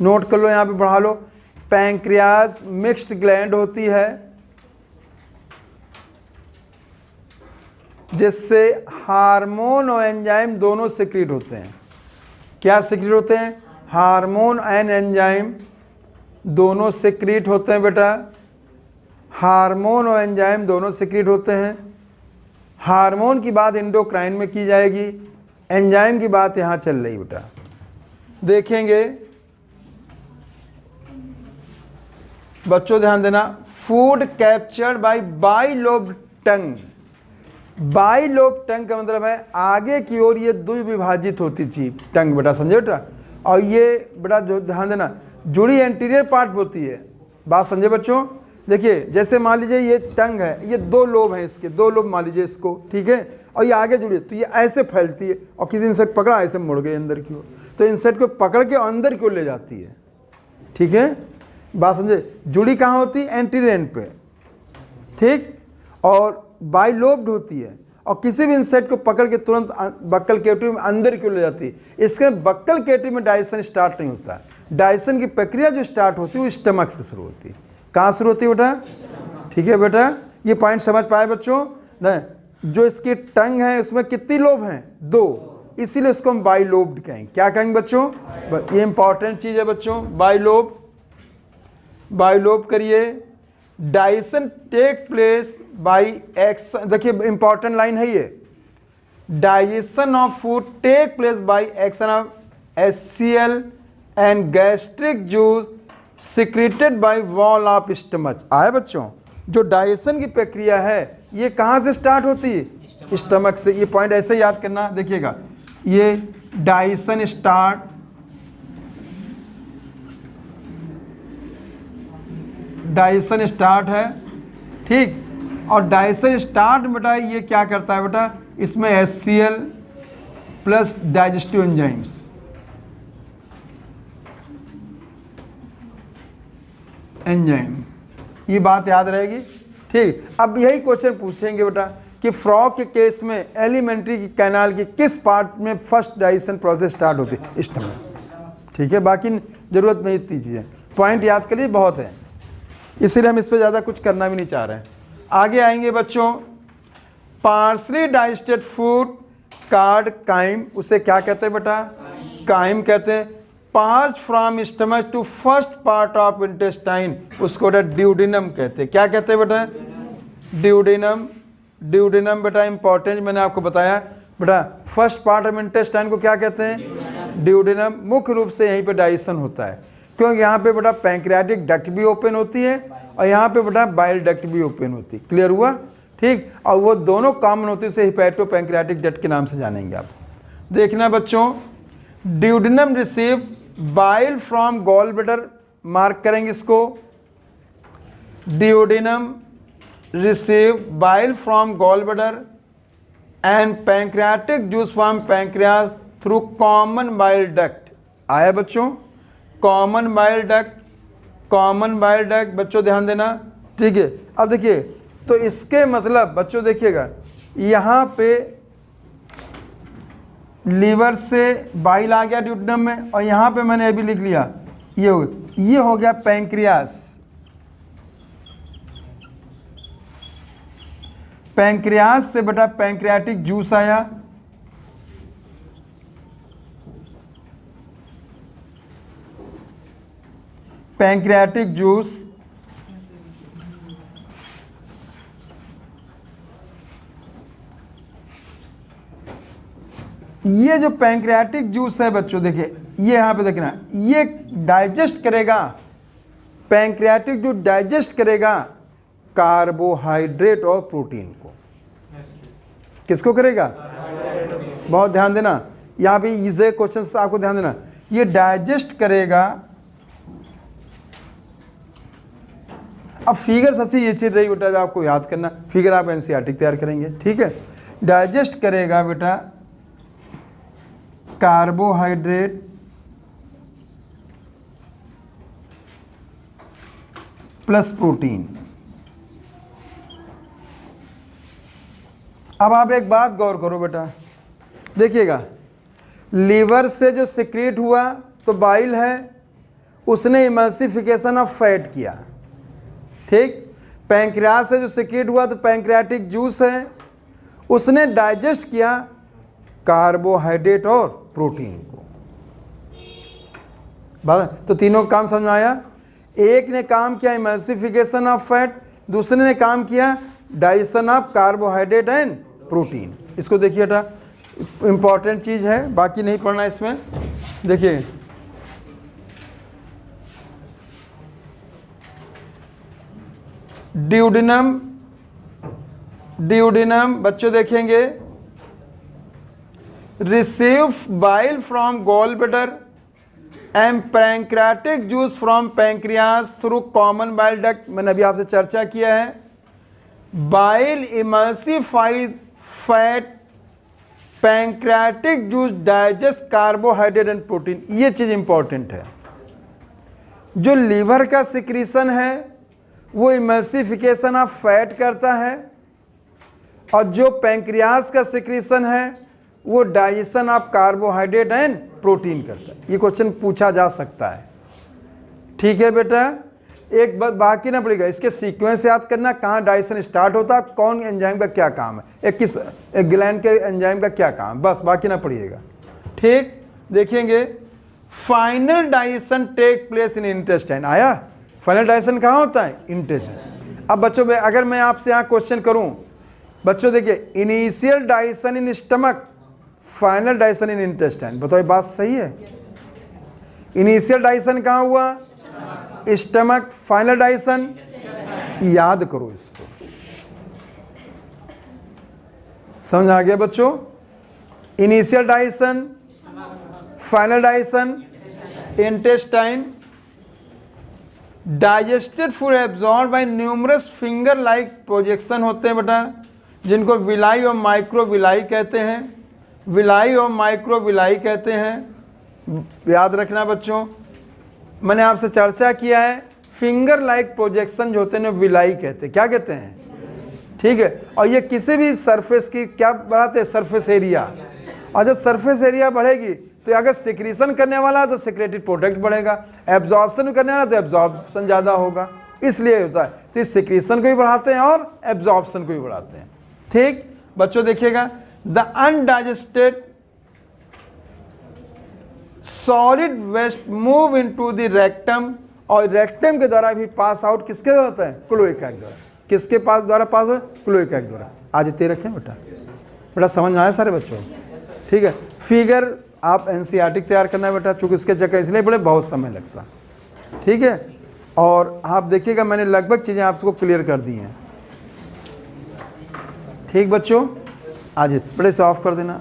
नोट कर लो, यहाँ पे बढ़ा लो। पैंक्रियाज मिक्स्ड ग्लैंड होती है जिससे हार्मोन और एंजाइम दोनों सिक्रीट होते हैं। क्या सिक्रीट होते हैं? हार्मोन एंड एंजाइम दोनों सिक्रीट होते हैं बेटा। हार्मोन और एंजाइम दोनों सिक्रीट होते हैं। हार्मोन की बात एंडोक्राइन में की जाएगी, एंजाइम की बात यहाँ चल रही बेटा। देखेंगे बच्चों ध्यान देना, food captured bilobed tongue. Bilobed tongue का मतलब है आगे की ओर ये द्विविभाजित होती थी टंग बेटा, समझे बेटा। और ये बेटा जो ध्यान देना जुड़ी एंटीरियर पार्ट होती है, बात समझे बच्चों। देखिए जैसे मान लीजिए ये टंग है, ये 2 लोब हैं, इसके 2 लोब मान लीजिए इसको, ठीक है, और ये आगे जुड़ी है तो ये ऐसे फैलती है और किसी इंसेक्ट पकड़ा ऐसे मुड़ गए अंदर की ओर, तो इंसेक्ट को पकड़ के अंदर की ओर ले जाती है, ठीक है, बात समझे। जुड़ी कहाँ होती है? एंटीरियर एंड पे, ठीक, और बाई लोब्ड होती है और किसी भी इंसेक्ट को पकड़ के तुरंत बक्कल कैविटी में अंदर क्यों ले जाती है। इसके बक्कल कैविटी में डाइजेशन स्टार्ट नहीं होता, डाइजेशन की प्रक्रिया जो स्टार्ट होती है वो स्टमक से शुरू होती है। कहाँ शुरू होती है बेटा? ठीक है बेटा, ये पॉइंट समझ पाए बच्चों नहीं। जो इसकी टंग है उसमें कितनी लोब हैं? 2, इसीलिए उसको हम बाई लोब्ड कहेंगे। क्या कहेंगे बच्चों? ये इंपॉर्टेंट चीज है बच्चों, बाई लोब। बाई लोब करिए। Digestion take place by action, देखिए इंपॉर्टेंट लाइन है ये, digestion of food take place by action of HCl and gastric juice secreted by wall of stomach. आए बच्चों, जो डाइजेशन की प्रक्रिया है ये कहाँ से स्टार्ट होती है? स्टमक से। ये पॉइंट ऐसे याद करना, देखिएगा ये डाइजेशन स्टार्ट है, ठीक, और डाइजेशन स्टार्ट बेटा ये क्या करता है बेटा, इसमें HCl प्लस डाइजेस्टिव एंजाइम्स, ये बात याद रहेगी, ठीक। अब यही क्वेश्चन पूछेंगे बेटा कि फ्रॉग के केस में एलिमेंट्री की कैनाल की किस पार्ट में फर्स्ट डाइजेशन प्रोसेस स्टार्ट होती है? स्टमक, ठीक है, बाकी जरूरत नहीं इतनी चीज़ें, पॉइंट याद करिए बहुत है, इसलिए हम इस पर ज़्यादा कुछ करना भी नहीं चाह रहे हैं। आगे आएंगे बच्चों, partially digested food called chyme, उसे क्या कहते हैं बेटा? काइम कहते हैं। Pass from stomach to first part of intestine, उसको बेटा ड्यूडेनम कहते हैं। क्या कहते हैं बेटा? ड्यूडेनम। ड्यूडेनम बेटा इंपॉर्टेंट, मैंने आपको बताया बेटा, फर्स्ट पार्ट ऑफ इंटेस्टाइन को क्या कहते हैं? ड्यूडेनम। मुख्य रूप से यहीं पे डाइजेशन होता है, क्योंकि यहाँ पे बेटा पैंक्रियाटिक डक्ट भी ओपन होती है और यहाँ पे बेटा बाइल डक्ट भी ओपन होती है। क्लियर हुआ? ठीक, और वो दोनों कॉमन होती है, उसे हिपैटो पैंक्रियाटिक डक्ट के नाम से जानेंगे आप। देखना बच्चों, duodenum receive bile from gall bladder, mark करेंगे इसको, duodenum receive bile from gall bladder and pancreatic juice from pancreas through common bile duct. आया बच्चों? Common bile duct, common bile duct, बच्चों ध्यान देना, ठीक है। अब देखिए, तो इसके मतलब बच्चों देखिएगा, यहाँ पे लीवर से बाइल आ गया ड्यूडेनम में, और यहाँ पे मैंने अभी लिख लिया ये हो गया पैंक्रियास। पैंक्रियास से बेटा पैंक्रियाटिक जूस आया, पैंक्रियाटिक जूस ये जो पैंक्रियाटिक जूस है बच्चों, देखिए ये यहाँ पे देखना, ये डाइजेस्ट करेगा, पैंक्रियाटिक जो डाइजेस्ट करेगा कार्बोहाइड्रेट और प्रोटीन को। किसको करेगा? बहुत ध्यान देना, यहाँ पे इजी क्वेश्चन आपको ध्यान देना, ये डाइजेस्ट करेगा। अब फिगर सबसे ये चीज रही बेटा, आपको याद करना, फिगर आप एनसीईआरटी तैयार करेंगे, ठीक है। डाइजेस्ट करेगा बेटा कार्बोहाइड्रेट प्लस प्रोटीन। अब आप एक बात गौर करो बेटा, देखिएगा, लीवर से जो सिक्रीट हुआ तो बाइल है, उसने इमल्सिफिकेशन ऑफ फैट किया, ठीक। पैंक्रियास से जो सिक्रीट हुआ तो पैंक्रियाटिक जूस है, उसने डाइजेस्ट किया कार्बोहाइड्रेट और प्रोटीन को। तो तीनों काम समझ में आया। एक ने काम किया इमल्सिफिकेशन ऑफ फैट, दूसरे ने काम किया digestion of carbohydrate and protein. इसको देखिए बेटा, इंपॉर्टेंट चीज है, बाकी नहीं पढ़ना इसमें। देखिए ड्यूडेनम बच्चों देखेंगे, receive bile from gall bladder and pancreatic juice from pancreas through common bile duct. मैंने अभी आपसे चर्चा किया है, bile emulsified fat, pancreatic juice digest carbohydrate and protein. ये चीज इंपॉर्टेंट है। जो लीवर का सिक्रीशन है वो इमल्सिफिकेशन ऑफ फैट करता है, और जो पैंक्रियास का सिक्रीशन है वो digestion of carbohydrate and protein करता है। ये क्वेश्चन पूछा जा सकता है। ठीक है बेटा, एक बात बाकी ना पड़ेगा, इसके सीक्वेंस याद करना, कहाँ डाइजेशन स्टार्ट होता है, कौन एंजाइम का क्या काम है, एक ग्लैंड के एंजाइम का क्या काम है, बस बाकी ना पड़िएगा। ठीक, देखेंगे final digestion take place in intestine. आया, फाइनल डाइजेशन कहाँ होता है, इंटेस्टाइन। अब बच्चों में अगर मैं आपसे यहाँ क्वेश्चन करूं, बच्चों देखिए, initial digestion in stomach, final digestion in intestine, बताओ बात सही है? इनिशियल डाइजेशन कहाँ हुआ, स्टमक, फाइनल डाइजेशन, याद करो इसको। समझ आ गया बच्चों? Initial digestion, final digestion intestine. Digested food absorb by numerous finger like projection होते हैं बेटा, जिनको विलाई और माइक्रोविलाई कहते हैं, विलाई और माइक्रोविलाई कहते हैं। याद रखना बच्चों, मैंने आपसे चर्चा किया है, फिंगर लाइक प्रोजेक्शन जो होते हैं विलाई कहते हैं। क्या कहते हैं? ठीक है, और ये किसी भी सरफेस की क्या बढ़ाते हैं, सरफेस एरिया। और जब सरफेस एरिया बढ़ेगी तो अगर सिक्रीशन करने वाला है तो सिक्रेटेड प्रोडक्ट बढ़ेगा, एब्जॉर्प्शन करने वाला तो एब्जॉर्प्शन ज़्यादा होगा, इसलिए होता है। तो इस सिक्रीशन को भी बढ़ाते हैं और एब्जॉर्प्शन को भी बढ़ाते हैं। ठीक बच्चों देखिएगा, the undigested solid waste move into the rectum, और रेक्टम के द्वारा भी पास आउट किसके होता है, क्लोएका के द्वारा। किसके पास द्वारा पास हो, क्लोएका के द्वारा। आज इतने रखें बेटा, बेटा समझ में आया सारे बच्चों? ठीक है, फिगर आप एनसीईआरटी तैयार करना है बेटा, चूंकि इसके चक्कर इसलिए बड़े बहुत समय लगता। ठीक है, और आप देखिएगा मैंने लगभग चीज़ें आपको क्लियर कर दी हैं। ठीक बच्चों, आज बड़े से ऑफ कर देना।